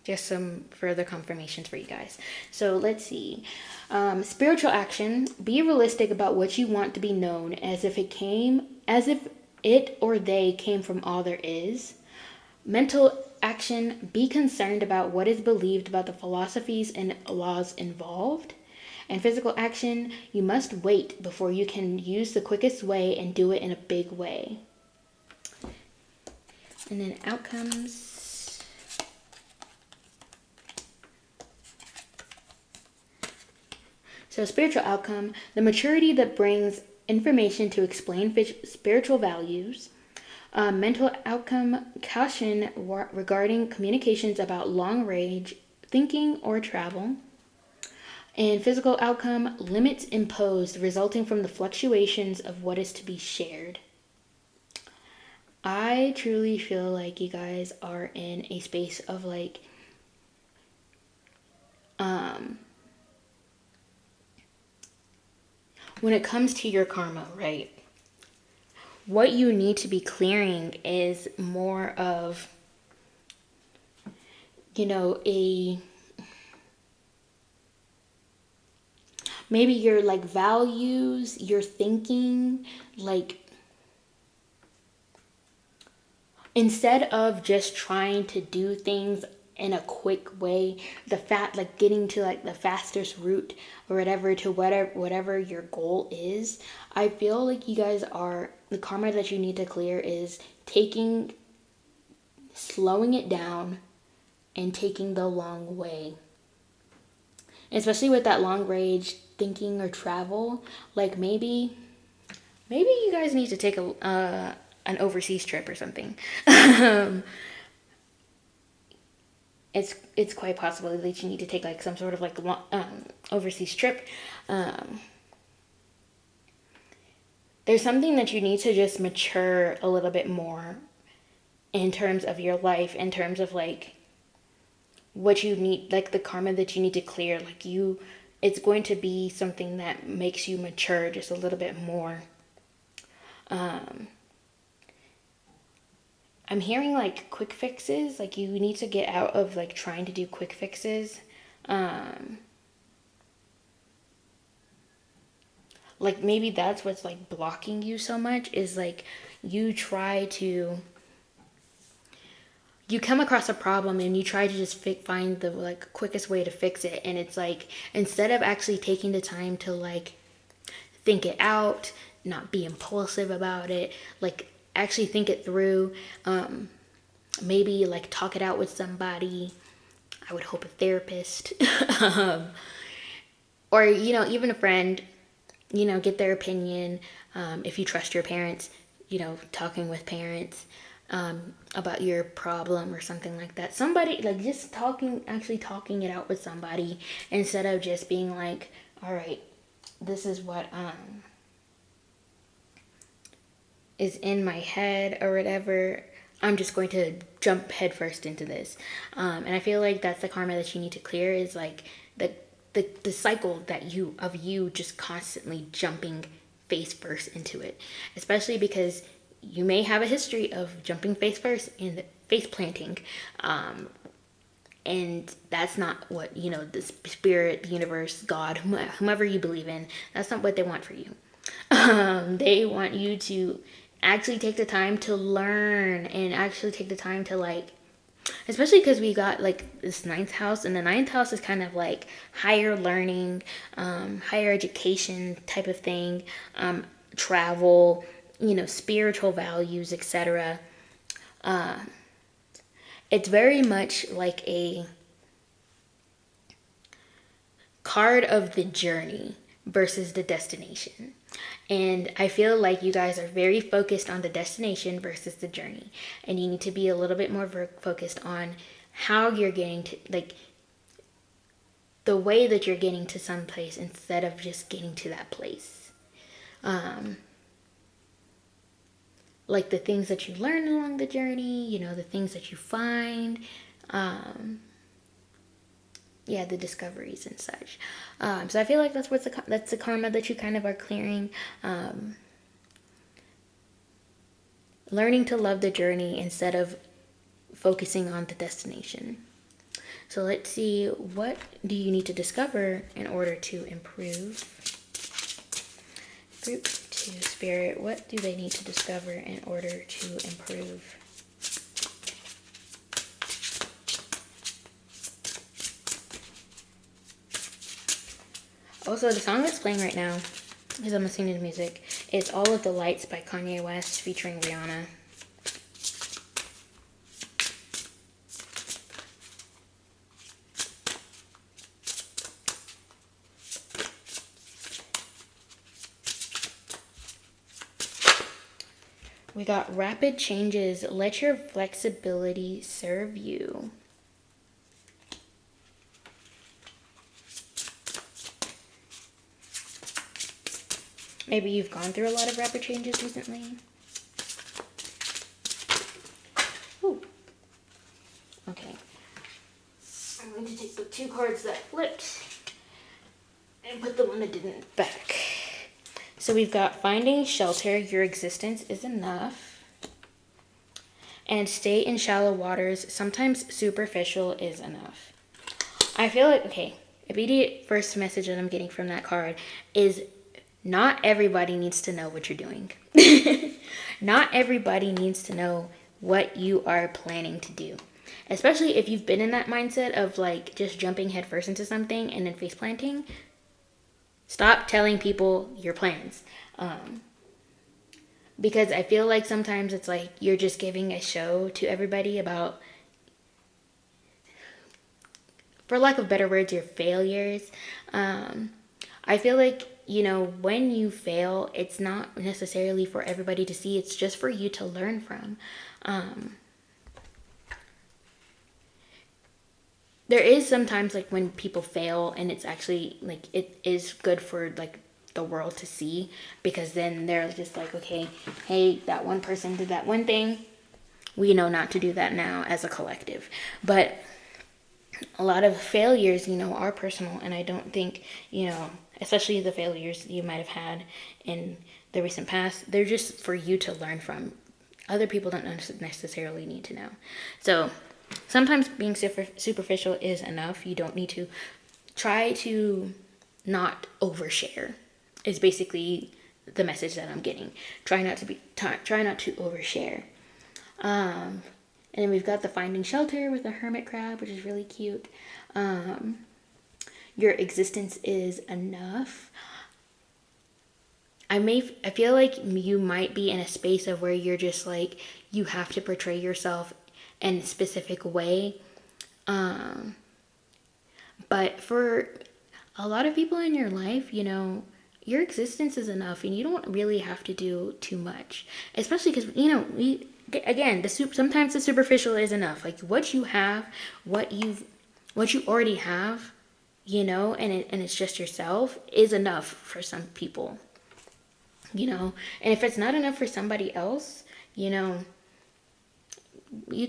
A: Just some further confirmations for you guys. So let's see. Spiritual action. Be realistic about what you want to be known, as if it or they came from all there is. Mental action. Be concerned about what is believed about the philosophies and laws involved. And physical action. You must wait before you can use the quickest way and do it in a big way. And then outcomes. So spiritual outcome, the maturity that brings information to explain spiritual values. Mental outcome, caution regarding communications about long-range thinking or travel. And physical outcome, limits imposed resulting from the fluctuations of what is to be shared. I truly feel like you guys are in a space of like, when it comes to your karma, right? What you need to be clearing is more of, you know, maybe your like values, your thinking, like instead of just trying to do things in a quick way, like getting to like the fastest route or whatever to whatever your goal is. I feel like you guys are, the karma that you need to clear is slowing it down and taking the long way. Especially with that long range thinking or travel, like maybe you guys need to take an overseas trip or something. It's quite possible that you need to take like some sort of like overseas trip. There's something that you need to just mature a little bit more in terms of your life, in terms of like what you need, like the karma that you need to clear. Like it's going to be something that makes you mature just a little bit more. I'm hearing like quick fixes, like you need to get out of like trying to do quick fixes. Like maybe that's what's like blocking you so much, is like you come across a problem and you try to just find the like quickest way to fix it, and it's like instead of actually taking the time to like think it out, not be impulsive about it, like actually think it through, maybe like talk it out with somebody. I would hope a therapist, or even a friend, get their opinion. If you trust your parents, talking with parents about your problem or something like that. Somebody, like just actually talking it out with somebody, instead of just being like, all right, this is what is in my head or whatever. I'm just going to jump headfirst into this. And I feel like that's the karma that you need to clear, is like the cycle that you just constantly jumping face first into it, especially because you may have a history of jumping face first and face planting, and that's not what the spirit, the universe, God, whomever you believe in, that's not what they want for you. They want you to actually take the time to learn, and actually take the time to like, especially because we got like this 9th house, and the 9th house is kind of like higher learning, higher education type of thing, travel, spiritual values, etc. It's very much like a card of the journey versus the destination. And I feel like you guys are very focused on the destination versus the journey. And you need to be a little bit more focused on how you're getting to, like, the way that you're getting to some place instead of just getting to that place. Like the things that you learn along the journey, the things that you find. The discoveries and such. So I feel like that's the karma that you kind of are clearing. Learning to love the journey instead of focusing on the destination. So let's see, what do you need to discover in order to improve? Group 2 Spirit, what do they need to discover in order to improve? Also, the song that's playing right now, because I'm listening to the music, is All of the Lights by Kanye West featuring Rihanna. We got rapid changes. Let your flexibility serve you. Maybe you've gone through a lot of rapid changes recently. Ooh. Okay. I'm going to take the 2 cards that flipped and put the one that didn't back. So we've got Finding Shelter, Your Existence is Enough. And Stay in Shallow Waters, Sometimes Superficial is Enough. I feel like, okay, immediate first message that I'm getting from that card is not everybody needs to know what you're doing. Not everybody needs to know what you are planning to do. especially if you've been in that mindset of like just jumping headfirst into something and then face planting. Stop telling people your plans. Because I feel like sometimes it's like you're just giving a show to everybody about, for lack of better words, your failures. I feel like, when you fail, it's not necessarily for everybody to see. It's just for you to learn from. There is sometimes like when people fail and it's actually like it is good for like the world to see, because then they're just like, okay, hey, that one person did that one thing, we know not to do that now as a collective. But a lot of failures, are personal, and I don't think, especially the failures you might have had in the recent past, they're just for you to learn from. Other people don't necessarily need to know. So sometimes being superficial is enough. You don't need to try to not overshare. Is basically the message that I'm getting. Try not to overshare. And then we've got the finding shelter with a hermit crab, which is really cute. Your existence is enough. I feel like you might be in a space of where you're just like, you have to portray yourself in a specific way. But for a lot of people in your life, your existence is enough, and you don't really have to do too much. Especially because, sometimes the superficial is enough. Like what you have, what you already have, and it's just yourself, is enough for some people. And if it's not enough for somebody else, you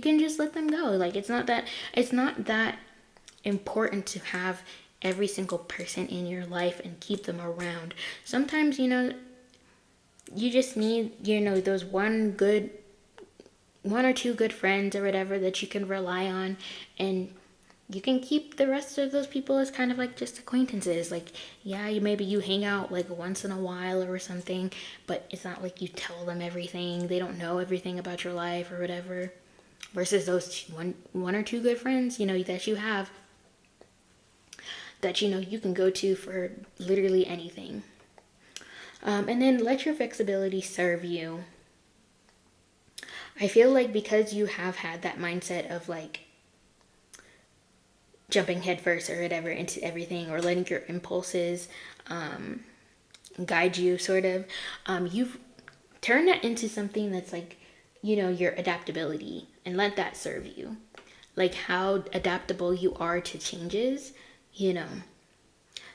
A: can just let them go. Like it's not that important to have every single person in your life and keep them around. Sometimes, you just need, those one or two good friends or whatever that you can rely on, and you can keep the rest of those people as kind of like just acquaintances. Like, yeah, maybe you hang out like once in a while or something, but it's not like you tell them everything. They don't know everything about your life or whatever. Versus those one or two good friends, that you have, that you can go to for literally anything. And then let your flexibility serve you. I feel like because you have had that mindset of like jumping headfirst or whatever into everything, or letting your impulses guide you, sort of, you've turned that into something that's like, your adaptability, and let that serve you. Like how adaptable you are to changes.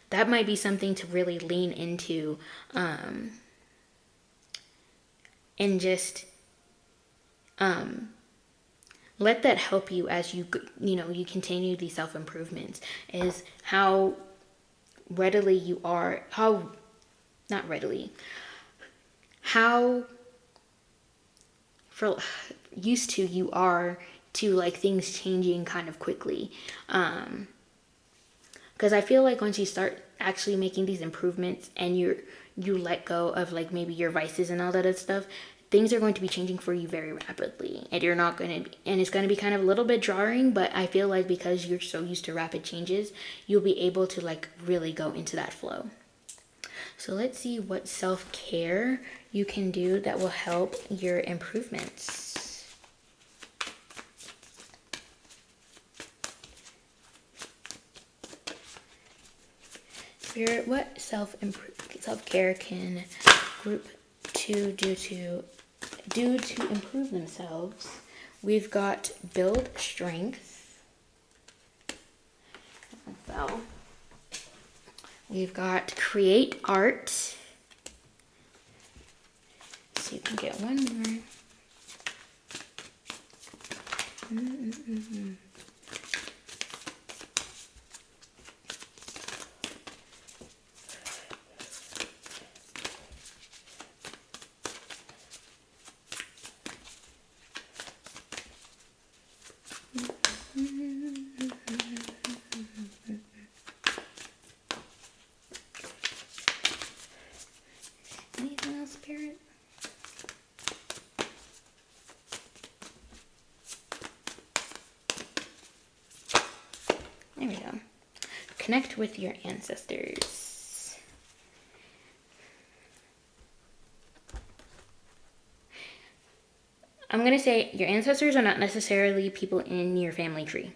A: That might be something to really lean into, and just let that help you as you continue these self-improvements, is how readily you are, how used to you are to like things changing kind of quickly. Because I feel like once you start actually making these improvements and you let go of like maybe your vices and all that other stuff, things are going to be changing for you very rapidly, and it's going to be kind of a little bit jarring. But I feel like because you're so used to rapid changes, you'll be able to like really go into that flow. So let's see what self-care you can do that will help your improvements. Spirit, what self-care can group 2 do to improve themselves? We've got build strength. So we've got create art. Let's see if we can get one more. Anything else, Spirit? connect with your ancestors. I'm going to say your ancestors are not necessarily people in your family tree.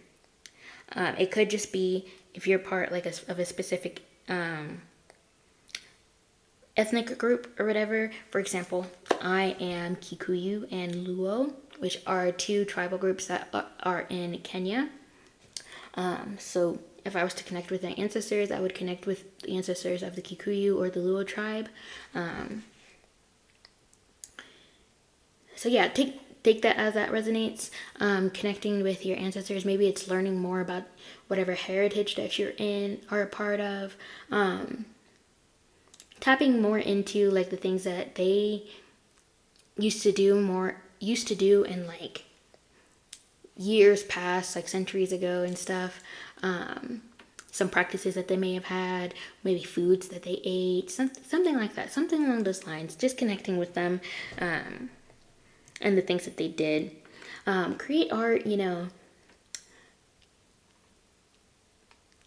A: It could just be if you're part like of a specific ethnic group or whatever. For example, I am Kikuyu and Luo, which are two tribal groups that are in Kenya. So if I was to connect with my ancestors, I would connect with the ancestors of the Kikuyu or the Luo tribe. So yeah, take that as that resonates. Connecting with your ancestors, maybe it's learning more about whatever heritage that you're in or a part of. Tapping more into like the things that they used to do in like years past, like centuries ago and stuff. Some practices that they may have had, maybe foods that they ate, something like that, something along those lines. Just connecting with them and the things that they did. Create art, you know.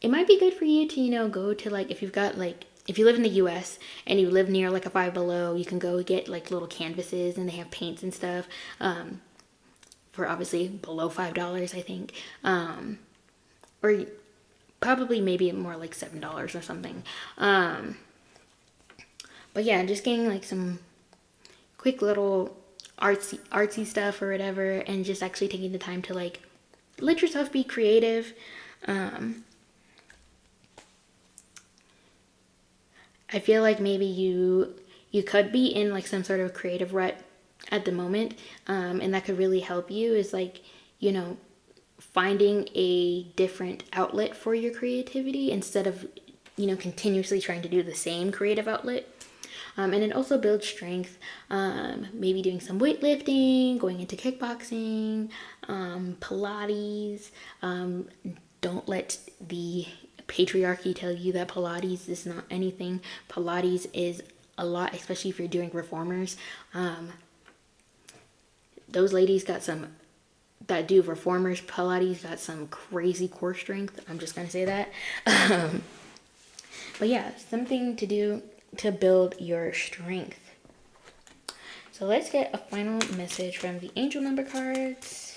A: It might be good for you to, you know, go to like, if you live in the US and you live near like a Five Below, you can go get like little canvases and they have paints and stuff for obviously below $5, I think. Or probably maybe more like $7 or something. But yeah, just getting like some quick little artsy stuff or whatever, and just actually taking the time to like let yourself be creative. I feel like maybe you could be in like some sort of creative rut at the moment, and that could really help you, is like, you know, finding a different outlet for your creativity instead of, you know, continuously trying to do the same creative outlet. And it also builds strength, maybe doing some weightlifting, going into kickboxing, Pilates. Don't let the patriarchy tell you that Pilates is not anything. Pilates is a lot, especially if you're doing reformers. Those ladies that do reformers Pilates got some crazy core strength. I'm just gonna say that. But yeah, something to do to build your strength. So let's get a final message from the angel number cards.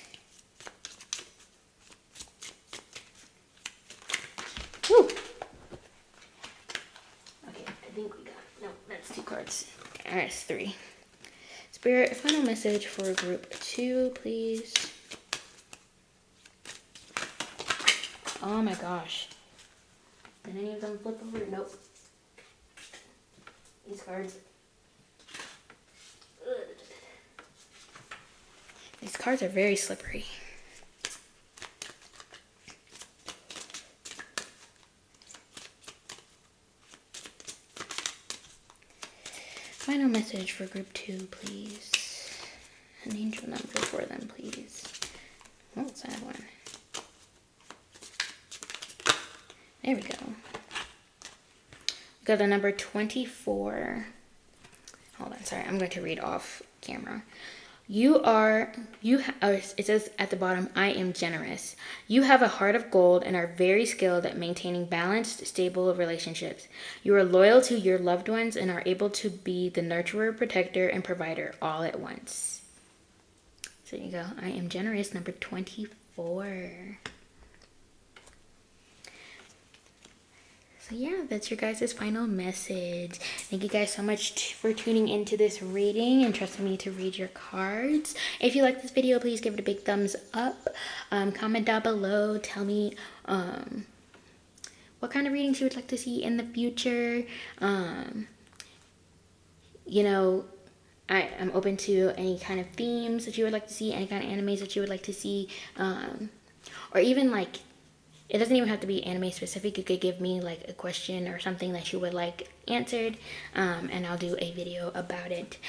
A: Woo! Okay, I think we got, no, that's 2 cards. Alright, it's 3. Spirit, final message for group 2, please. Oh my gosh. Did any of them flip over? Nope. These cards. These cards are very slippery. Final message for group 2, please. An angel number for them, please. Oh, it's that one. There we go. We got the number 24. Hold on, sorry. I'm going to read off camera. It says at the bottom, I am generous. You have a heart of gold and are very skilled at maintaining balanced, stable relationships. You are loyal to your loved ones and are able to be the nurturer, protector, and provider all at once. So there you go. I am generous, number 24. So yeah, that's your guys' final message. Thank you guys so much for tuning into this reading and trusting me to read your cards. If you like this video, please give it a big thumbs up. Comment down below. Tell me what kind of readings you would like to see in the future. You know, I am open to any kind of themes that you would like to see, any kind of animes that you would like to see, or even like, it doesn't even have to be anime specific. You could give me like a question or something that you would like answered, and I'll do a video about it.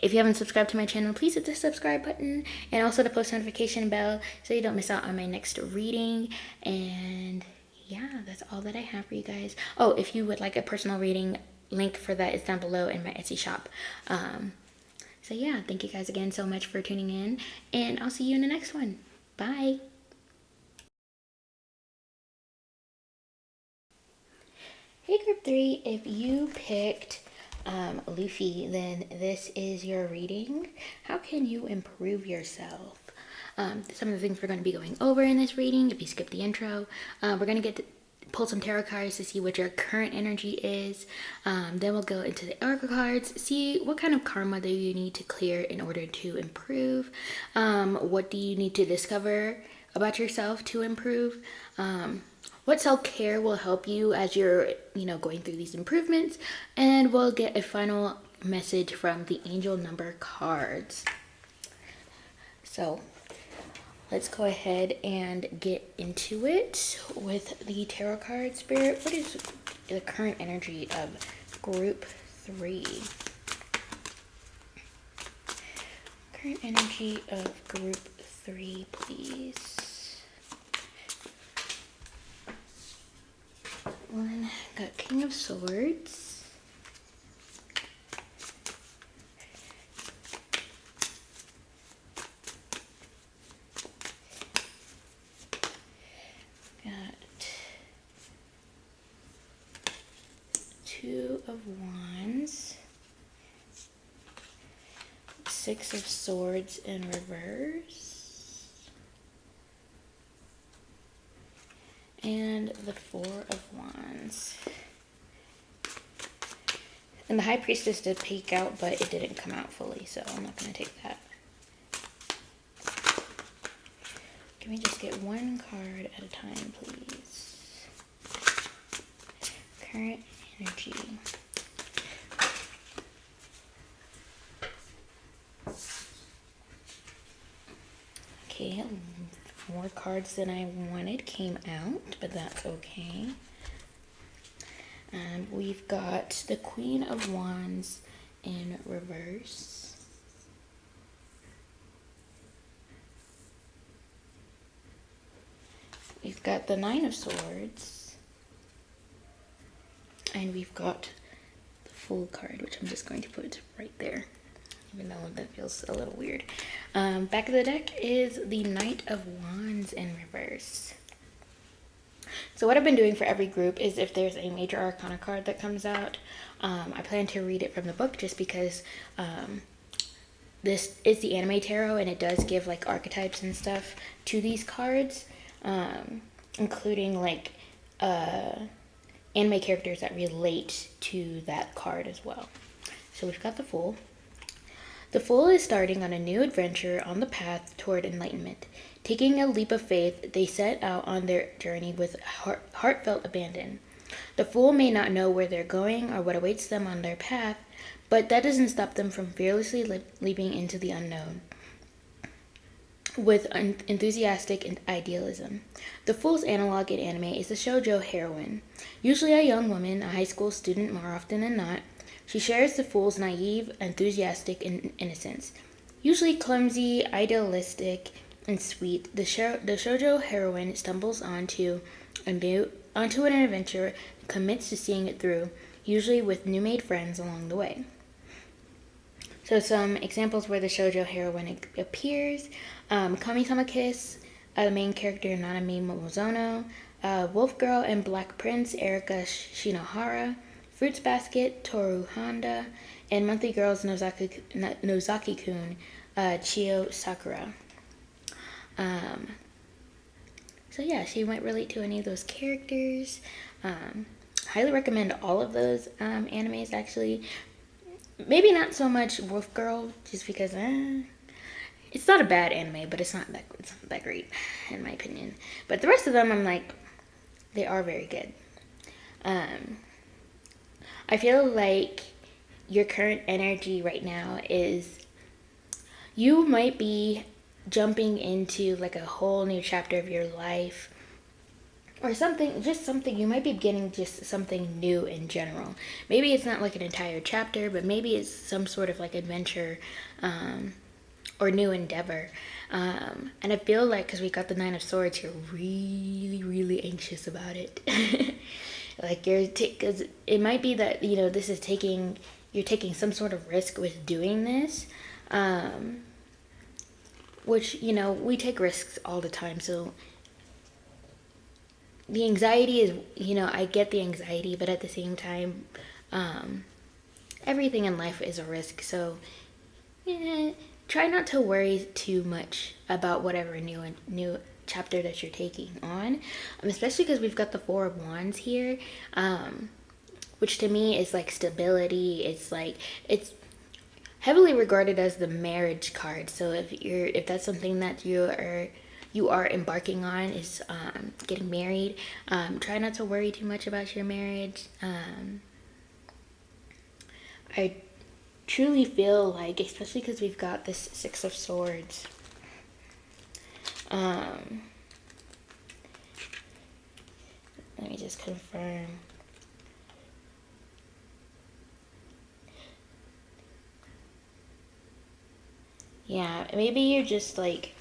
A: If you haven't subscribed to my channel, please hit the subscribe button and also the post notification bell so you don't miss out on my next reading. And yeah, that's all that I have for you guys. Oh, if you would like a personal reading, link for that is down below in my Etsy shop. So yeah, thank you guys again so much for tuning in, and I'll see you in the next one. Bye. Hey Group 3, if you picked Luffy, then this is your reading. How can you improve yourself? Some of the things we're going to be going over in this reading, if you skip the intro, we're going to pull some tarot cards to see what your current energy is. Then we'll go into the oracle cards, see what kind of karma do you need to clear in order to improve. What do you need to discover about yourself to improve? What self-care will help you as you're, going through these improvements. And we'll get a final message from the angel number cards. So let's go ahead and get into it with the tarot card. Spirit, what is the current energy of Group 3? Current energy of Group 3, please. One, got King of Swords. Got Two of Wands. Six of Swords in reverse. And the Four of Wands. And the High Priestess did peek out, but it didn't come out fully, so I'm not going to take that. Can we just get one card at a time, please? Current energy. Okay, more cards than I wanted came out, but that's okay. And we've got the Queen of Wands in reverse. We've got the Nine of Swords. And we've got the Fool card, which I'm just going to put right there, even though that feels a little weird. Back of the deck is the Knight of Wands in reverse. So what I've been doing for every group is if there's a major arcana card that comes out, I plan to read it from the book just because this is the anime tarot and it does give like archetypes and stuff to these cards, including like anime characters that relate to that card as well. So we've got the Fool. The Fool is starting on a new adventure on the path toward enlightenment. Taking a leap of faith, they set out on their journey with heartfelt abandon. The Fool may not know where they're going or what awaits them on their path, but that doesn't stop them from fearlessly leaping into the unknown with enthusiastic idealism. The Fool's analog in anime is the shoujo heroine, usually a young woman, a high school student more often than not. She shares the Fool's naive, enthusiastic innocence. Usually clumsy, idealistic, and sweet, the shoujo heroine stumbles onto an adventure and commits to seeing it through, usually with new-made friends along the way. So some examples where the shoujo heroine appears: Kami-sama Kiss, the main character Nanami Momozono, Wolf Girl and Black Prince Erika Shinohara, Fruits Basket, Toru Honda, and Monthly Girls Nozaki-kun, Chio Sakura. So yeah, she might relate to any of those characters. Highly recommend all of those animes actually. Maybe not so much Wolf Girl, just because it's not a bad anime, but it's not that great in my opinion. But the rest of them, I'm like, they are very good. I feel like your current energy right now is you might be jumping into like a whole new chapter of your life or something, you might be beginning just something new in general. Maybe it's not like an entire chapter, but maybe it's some sort of like adventure or new endeavor. And I feel like because we got the Nine of Swords, you're really, really anxious about it. Like because it might be that, this is you're taking some sort of risk with doing this, which, we take risks all the time. So the anxiety is, I get the anxiety, but at the same time, everything in life is a risk. So, yeah, try not to worry too much about whatever new chapter that you're taking on, especially because we've got the Four of Wands here, which to me is like stability. It's heavily regarded as the marriage card. So if that's something that you are embarking on, is getting married, try not to worry too much about your marriage. I truly feel like, especially because we've got this Six of Swords, let me just confirm. Yeah, maybe you're just like,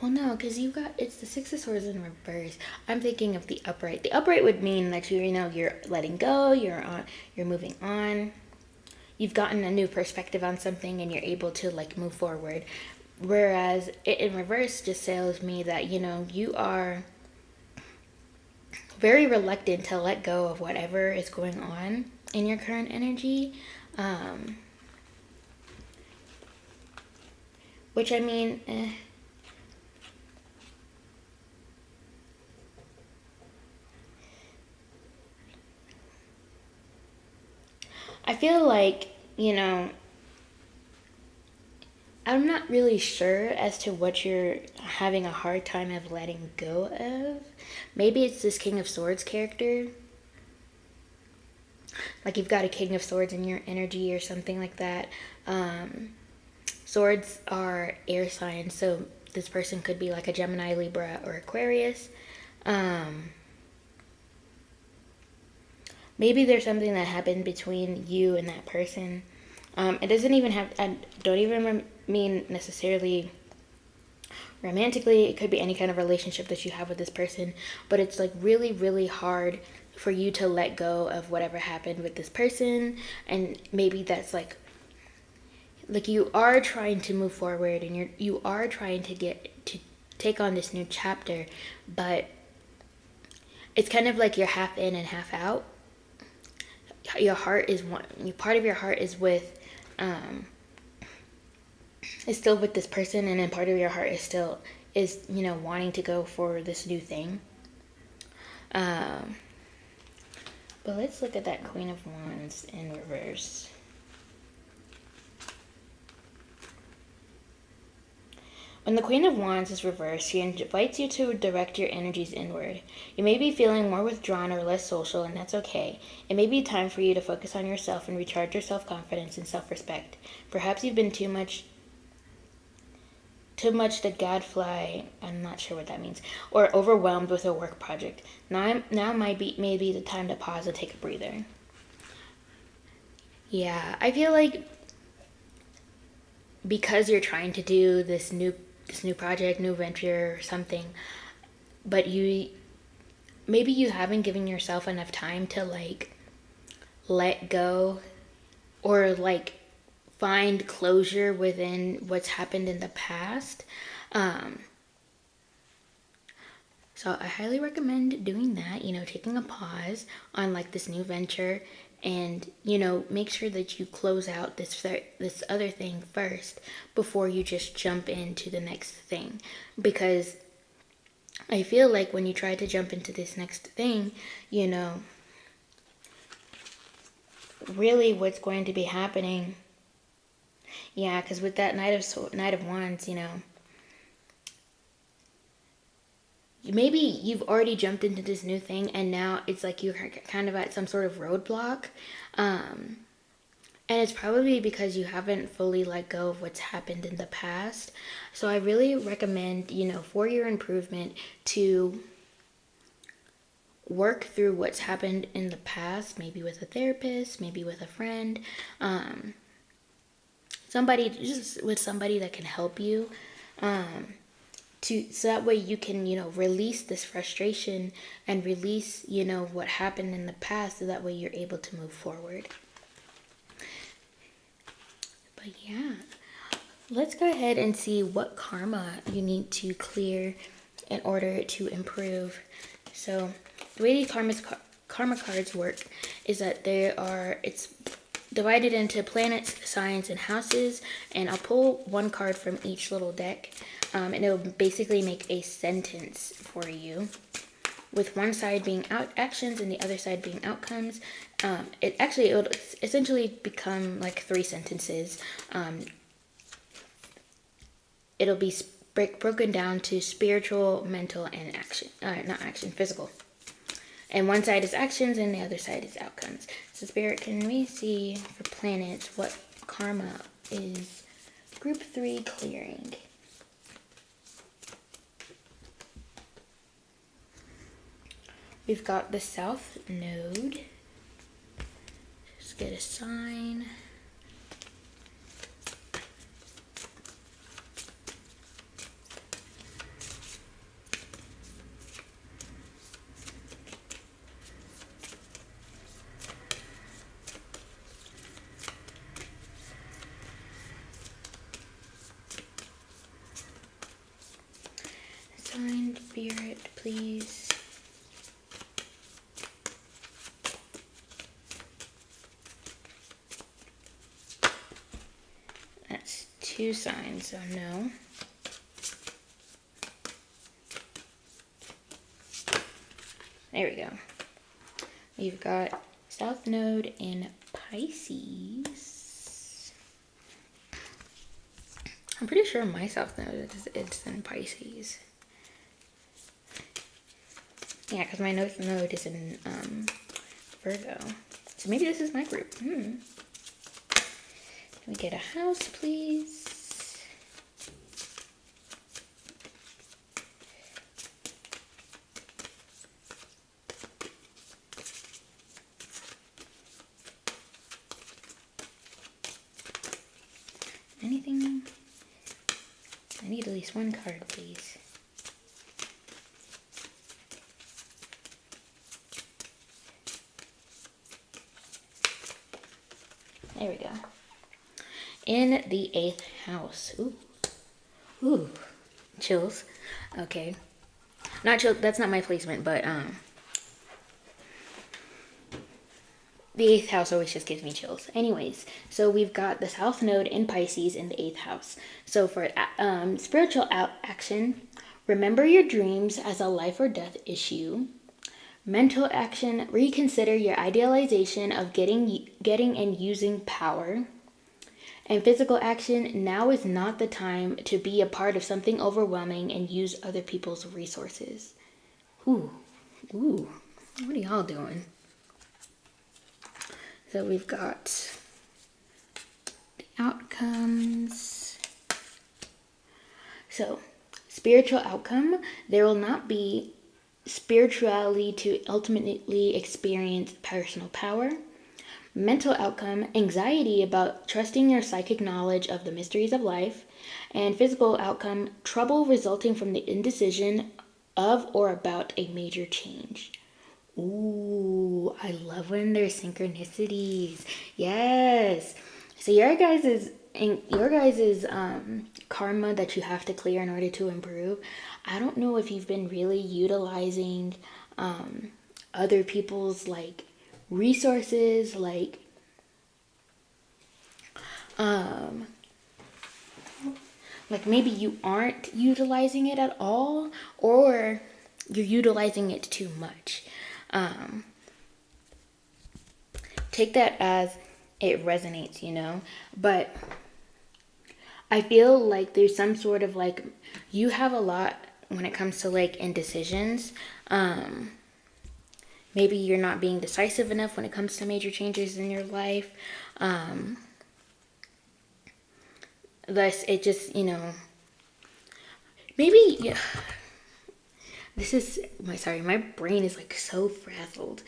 A: well, no, because it's the Six of Swords in reverse. I'm thinking of the upright. The upright would mean that you're letting go, you're moving on. You've gotten a new perspective on something and you're able to like move forward. Whereas in reverse just tells me that, you are very reluctant to let go of whatever is going on in your current energy. Which, I mean, I feel like, I'm not really sure as to what you're having a hard time of letting go of. Maybe it's this King of Swords character. Like you've got a King of Swords in your energy or something like that. Swords are air signs, so this person could be like a Gemini, Libra, or Aquarius. Maybe there's something that happened between you and that person. It doesn't even have, I don't even mean necessarily romantically. It could be any kind of relationship that you have with this person, but it's like really, really hard for you to let go of whatever happened with this person. And maybe that's like you are trying to move forward and you are trying to take on this new chapter, but it's kind of like you're half in and half out. Your heart is part of your heart is with is still with this person, and then part of your heart is still wanting to go for this new thing. But let's look at that Queen of Wands in reverse. When the Queen of Wands is reversed, she invites you to direct your energies inward. You may be feeling more withdrawn or less social, and that's okay. It may be time for you to focus on yourself and recharge your self-confidence and self-respect. Perhaps you've been too much the gadfly, I'm not sure what that means, or overwhelmed with a work project. Now might be the time to pause and take a breather. Yeah, I feel like because you're trying to do this new project, new venture or something, but maybe you haven't given yourself enough time to like let go or like find closure within what's happened in the past. So I highly recommend doing that, taking a pause on like this new venture, and make sure that you close out this other thing first before you just jump into the next thing. Because I feel like when you try to jump into this next thing, really what's going to be happening, because with that Knight of Wands, maybe you've already jumped into this new thing and now it's like you're kind of at some sort of roadblock. And it's probably because you haven't fully let go of what's happened in the past. So I really recommend, for your improvement, to work through what's happened in the past, maybe with a therapist, maybe with a friend, somebody that can help you, so that way you can, release this frustration and release, what happened in the past, so that way you're able to move forward. But yeah, Let's go ahead and see what karma you need to clear in order to improve. So the way these karma cards work is that it's divided into planets, signs, and houses, and I'll pull one card from each little deck, and it'll basically make a sentence for you, with one side being actions and the other side being outcomes. It'll essentially become like 3 sentences. It'll be broken down to spiritual, mental, and physical. And one side is actions and the other side is outcomes. So Spirit, can we see for planets what karma is group 3 clearing? We've got the South Node. Just get a sign. Sign, Spirit, please. That's 2 signs, so no. There we go. We've got South Node in Pisces. I'm pretty sure my South Node is in Pisces. Yeah, because my North Node is in Virgo. So maybe this is my group. Can we get a house, please? Anything? I need at least one card, please. There we go. In the 8th house. Ooh. Chills. Okay. Not chill. That's not my placement, but the 8th house always just gives me chills. Anyways, so we've got the South Node in Pisces in the 8th house. So for spiritual action, remember your dreams as a life or death issue. Mental action, reconsider your idealization of getting and using power. And physical action, now is not the time to be a part of something overwhelming and use other people's resources. Ooh, what are y'all doing? So we've got the outcomes. So, spiritual outcome, there will not be spirituality to ultimately experience personal power. Mental outcome, anxiety about trusting your psychic knowledge of the mysteries of life. And physical outcome, trouble resulting from the indecision of or about a major change. Ooh, I love when there's synchronicities. Yes. So your guys' karma that you have to clear in order to improve, I don't know if you've been really utilizing other people's like resources, like maybe you aren't utilizing it at all, or you're utilizing it too much. Take that as it resonates, you know, but I feel like there's some sort of like, you have a lot when it comes to like indecisions. Maybe you're not being decisive enough when it comes to major changes in your life. Thus, it just, you know, maybe, yeah. My brain is like so frazzled.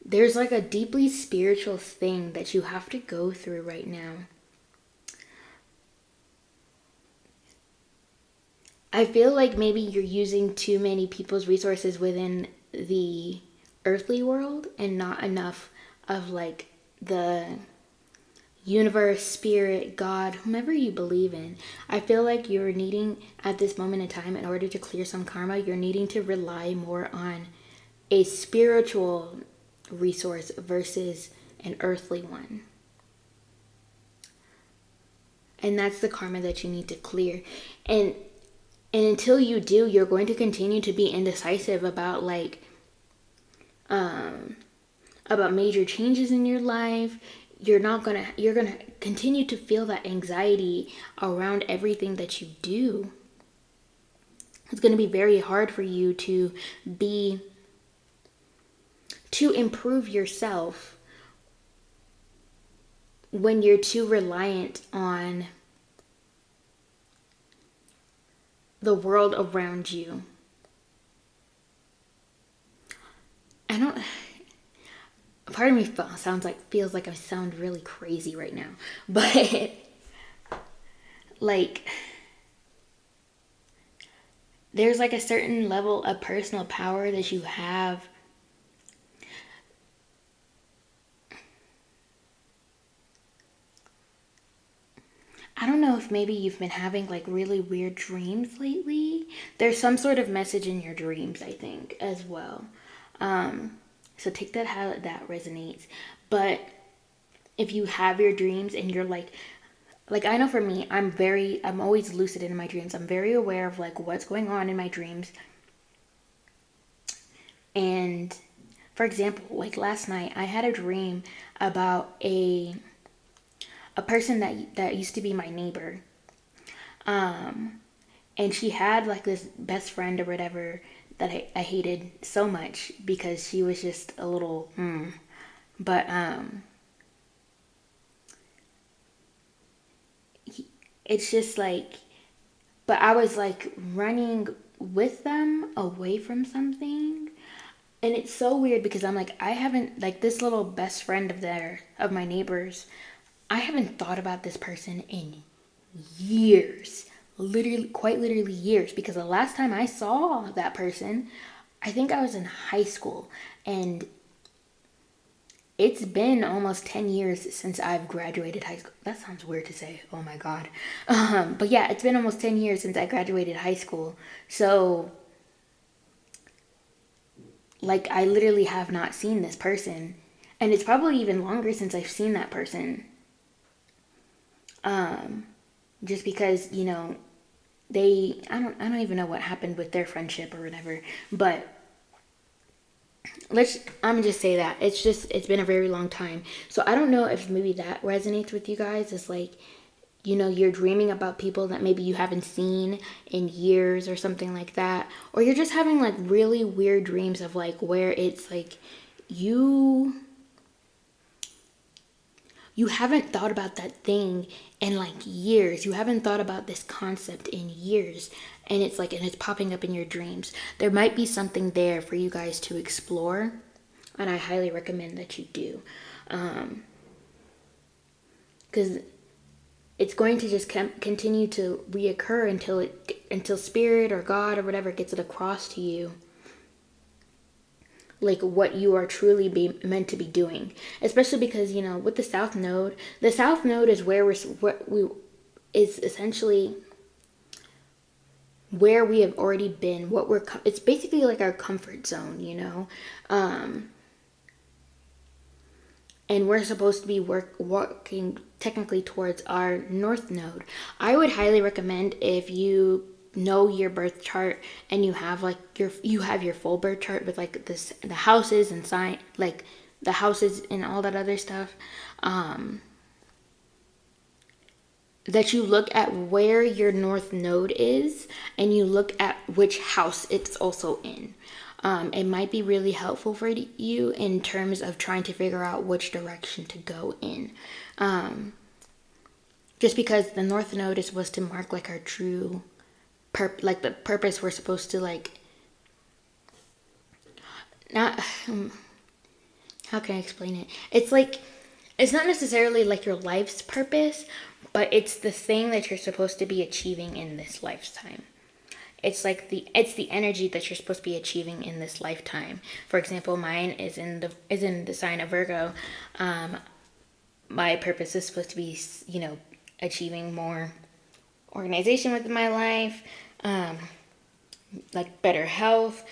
A: There's like a deeply spiritual thing that you have to go through right now. I feel like maybe you're using too many people's resources within the earthly world and not enough of like the universe, spirit, God, whomever you believe in. I feel like you're needing at this moment in time, in order to clear some karma, you're needing to rely more on a spiritual resource versus an earthly one. And that's the karma that you need to clear. And until you do, you're going to continue to be indecisive about like about major changes in your life. You're gonna continue to feel that anxiety around everything that you do. It's going to be very hard for you to improve yourself when you're too reliant on the world around you. Part of me feels like I sound really crazy right now, but like there's like a certain level of personal power that you have. I don't know if maybe you've been having like really weird dreams lately. There's some sort of message in your dreams, I think, as well. So take that how that resonates. But if you have your dreams and you're like I know for me, I'm always lucid in my dreams. I'm very aware of like what's going on in my dreams. And for example, like last night, I had a dream about a person that used to be my neighbor. And she had like this best friend or whatever that I hated so much because she was just a little but it's just like, but I was like running with them away from something. And it's so weird because I'm like, I haven't, like this little best friend of my neighbors, I haven't thought about this person in years. Quite literally years. Because the last time I saw that person, I think I was in high school. And it's been almost 10 years since I've graduated high school. That sounds weird to say. Oh my God. But yeah, it's been almost 10 years since I graduated high school. So like I literally have not seen this person. And it's probably even longer since I've seen that person. Just because, you know, I don't even know what happened with their friendship or whatever, but I'm gonna just say that it's been a very long time. So I don't know if maybe that resonates with you guys. It's like, you know, you're dreaming about people that maybe you haven't seen in years or something like that, or you're just having like really weird dreams of like where it's like you haven't thought about that thing in like years. You haven't thought about this concept in years. And it's like, and it's popping up in your dreams. There might be something there for you guys to explore. And I highly recommend that you do. Because it's going to just continue to reoccur until spirit or God or whatever gets it across to you. Like what you are truly meant to be doing, especially because, you know, with the South Node is is essentially where we have already been. It's basically like our comfort zone, you know, and we're supposed to be walking technically towards our North Node. I would highly recommend, if you know your birth chart and you have like your full birth chart with like the houses and sign, like the houses and all that other stuff, that you look at where your North Node is and you look at which house it's also in. It might be really helpful for you in terms of trying to figure out which direction to go in. Just because the North Node is supposed to mark like our true like the purpose we're supposed to like, not how can I explain it? It's like, it's not necessarily like your life's purpose, but it's the thing that you're supposed to be achieving in this lifetime. it's the energy that you're supposed to be achieving in this lifetime. For example, mine is in the sign of Virgo. My purpose is supposed to be, achieving more organization within my life, like better health.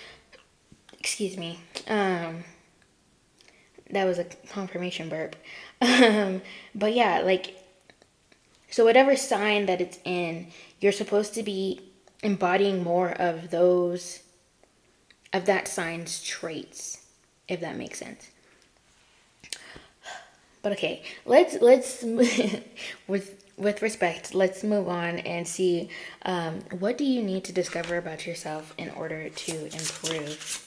A: Excuse me. That was a confirmation burp. But yeah, like, so whatever sign that it's in, you're supposed to be embodying more of that sign's traits, if that makes sense. But okay, let's with respect, let's move on and see what do you need to discover about yourself in order to improve.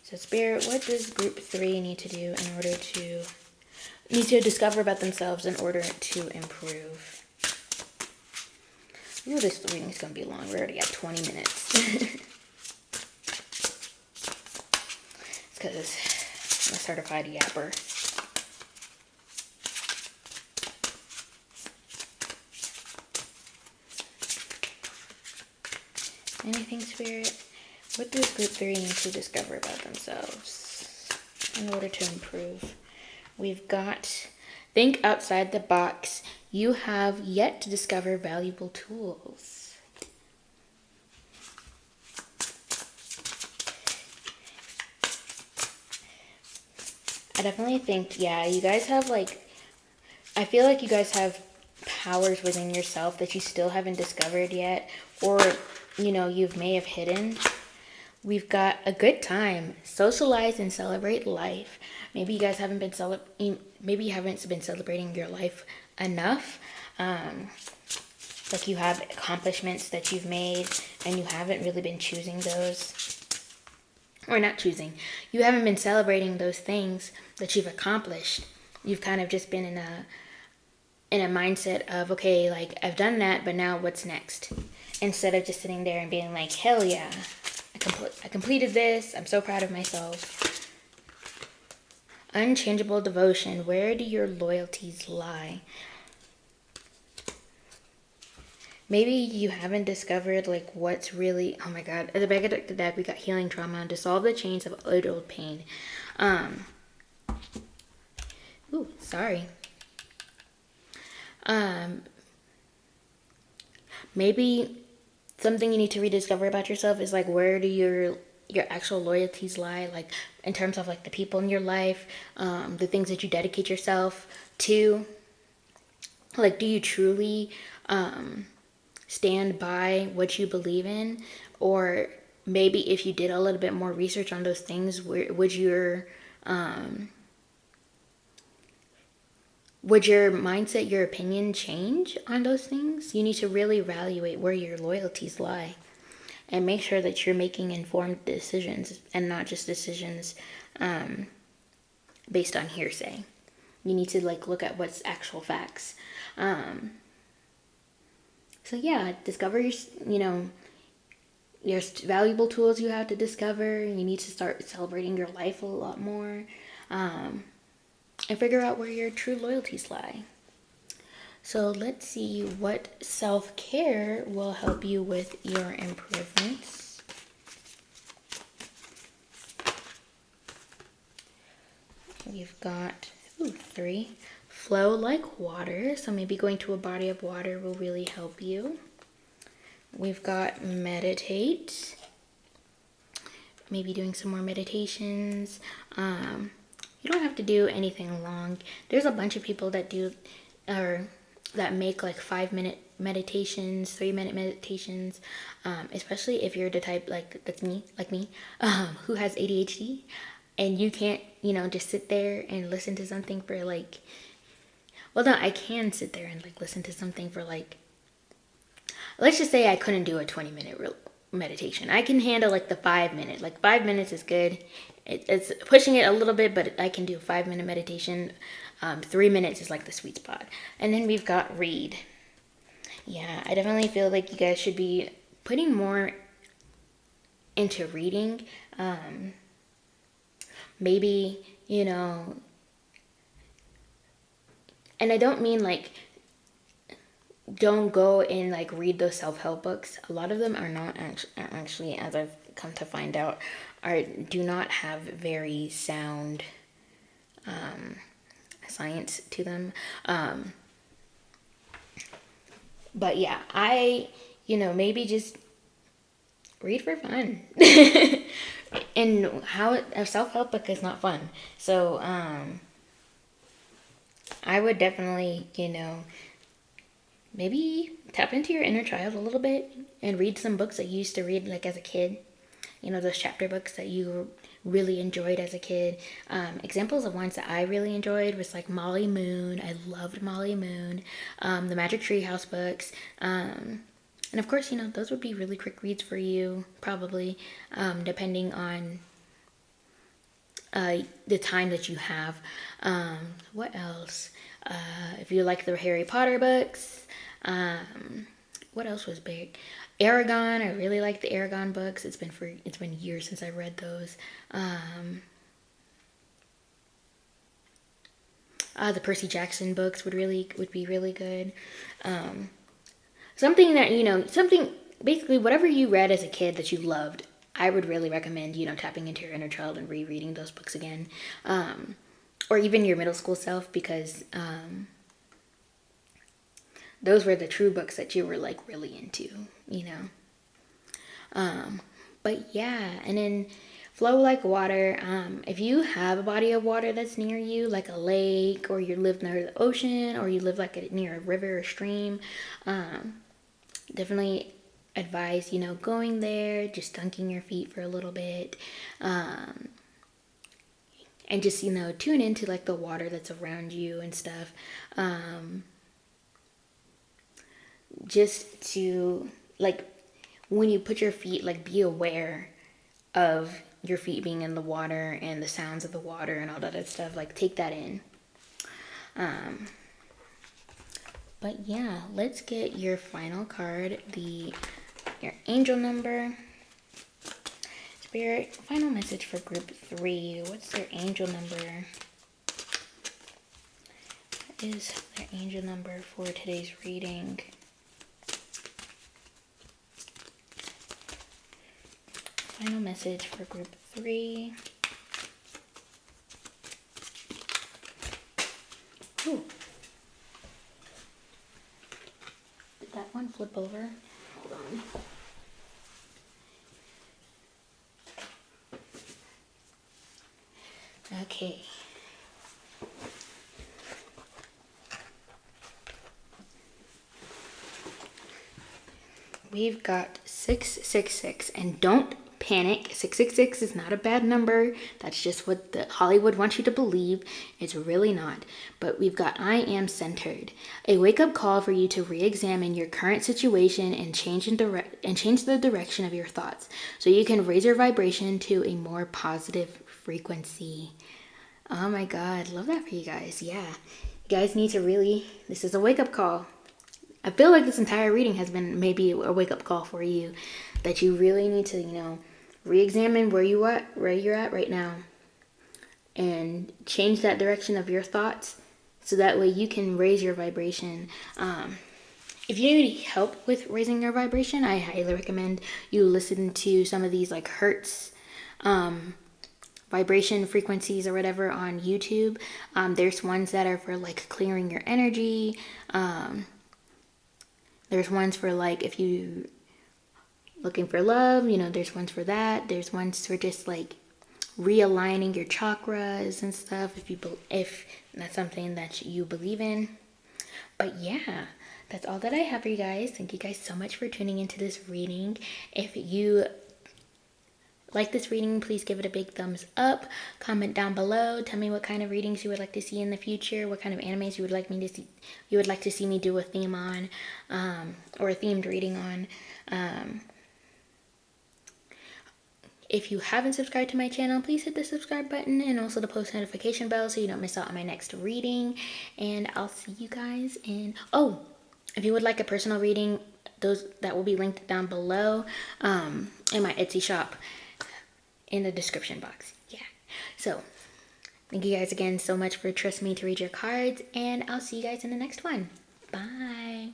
A: So Spirit, what does group 3 need to do in order to discover about themselves in order to improve? Ooh, this reading is going to be long. We're already at 20 minutes. It's because I'm a certified yapper. Anything, Spirit? What does group 3 need to discover about themselves in order to improve? We've got, think outside the box. You have yet to discover valuable tools. I definitely think, yeah, you guys have I feel like you guys have powers within yourself that you still haven't discovered yet, or, you may have hidden. We've got a good time. Socialize and celebrate life. Maybe you guys haven't been celebrating your life enough. Like you have accomplishments that you've made and you haven't really been choosing those. Or not choosing. You haven't been celebrating those things that you've accomplished. You've kind of just been in a mindset of, okay, like I've done that, but now what's next? Instead of just sitting there and being like, hell yeah, I completed this. I'm so proud of myself. Unchangeable devotion. Where do your loyalties lie? Maybe you haven't discovered what's really, oh my god, at the back of the deck we got healing trauma, dissolve the chains of old pain. Ooh, sorry. Maybe something you need to rediscover about yourself is where do your actual loyalties lie, in terms of the people in your life, the things that you dedicate yourself to. Do you truly stand by what you believe in? Or maybe if you did a little bit more research on those things, would your mindset, your opinion change on those things? You need to really evaluate where your loyalties lie and make sure that you're making informed decisions and not just decisions based on hearsay. You need to look at what's actual facts. So yeah, discover there's valuable tools you have to discover. You need to start celebrating your life a lot more. And figure out where your true loyalties lie. So let's see what self-care will help you with your improvements. We've got 3. Flow like water. So maybe going to a body of water will really help you. We've got meditate. Maybe doing some more meditations. You don't have to do anything long. There's a bunch of people that do, or that make 5-minute meditations, 3-minute meditations, especially if you're the type like me, who has ADHD, and you can't, just sit there and listen to something for well, no, I can sit there and listen to something for let's just say I couldn't do a 20-minute meditation. I can handle the 5-minute. 5 minutes is good. It's pushing it a little bit, but I can do a 5-minute meditation. 3 minutes is the sweet spot. And then we've got read. Yeah, I definitely feel like you guys should be putting more into reading. Maybe, and I don't mean don't go and like read those self-help books. A lot of them are not actually, as I've come to find out, do not have very sound science to them. But yeah, maybe just read for fun. And how a self-help book is not fun. So I would definitely, maybe tap into your inner child a little bit and read some books that you used to read like as a kid. Those chapter books that you really enjoyed as a kid. Examples of ones that I really enjoyed was like Molly Moon. I loved Molly Moon. The Magic Treehouse books. And of course, those would be really quick reads for you, probably, depending on the time that you have. What else? If you like the Harry Potter books, what else was big? Aragon. I really like the Aragon books. It's been years since I read those. The Percy Jackson books would be really good. Something that basically whatever you read as a kid that you loved, I would really recommend tapping into your inner child and rereading those books again, or even your middle school self, because those were the true books that you were like really into, But yeah, and then flow like water. If you have a body of water that's near you, like a lake, or you live near the ocean, or you live like near a river or stream, definitely advise, going there, just dunking your feet for a little bit, and just, tune into like the water that's around you and stuff. Just to, like, when you put your feet, like, be aware of your feet being in the water and the sounds of the water and all that other stuff. Like, take that in. But yeah, let's get your final card, your angel number. Spirit, final message for group 3. What's their angel number? What is their angel number for today's reading? Final message for group 3. Ooh. Did that one flip over? Hold on. Okay. We've got 666, and don't panic. 666 is not a bad number. That's just what the Hollywood wants you to believe. It's really not. But we've got I am centered. A wake-up call for you to re-examine your current situation and change the direction of your thoughts, so you can raise your vibration to a more positive frequency. Oh my God, love that for you guys. Yeah, you guys need to this is a wake-up call. I feel like this entire reading has been maybe a wake-up call for you, that you really need to, re-examine where you're at right now, and change that direction of your thoughts, so that way you can raise your vibration. If you need help with raising your vibration, I highly recommend you listen to some of these like Hertz vibration frequencies or whatever on YouTube. There's ones that are for like clearing your energy. There's ones for like if you looking for love, there's ones for that. There's ones for just like realigning your chakras and stuff, if that's something that you believe in. But yeah, that's all that I have for you guys. Thank you guys so much for tuning into this reading. If you like this reading, please give it a big thumbs up. Comment down below. Tell me what kind of readings you would like to see in the future. What kind of animes you would like to see me do a theme on, or a themed reading on. If you haven't subscribed to my channel, please hit the subscribe button and also the post notification bell so you don't miss out on my next reading. And I'll see you guys in... Oh, if you would like a personal reading, that will be linked down below in my Etsy shop in the description box. Yeah. So, thank you guys again so much for trusting me to read your cards, and I'll see you guys in the next one. Bye.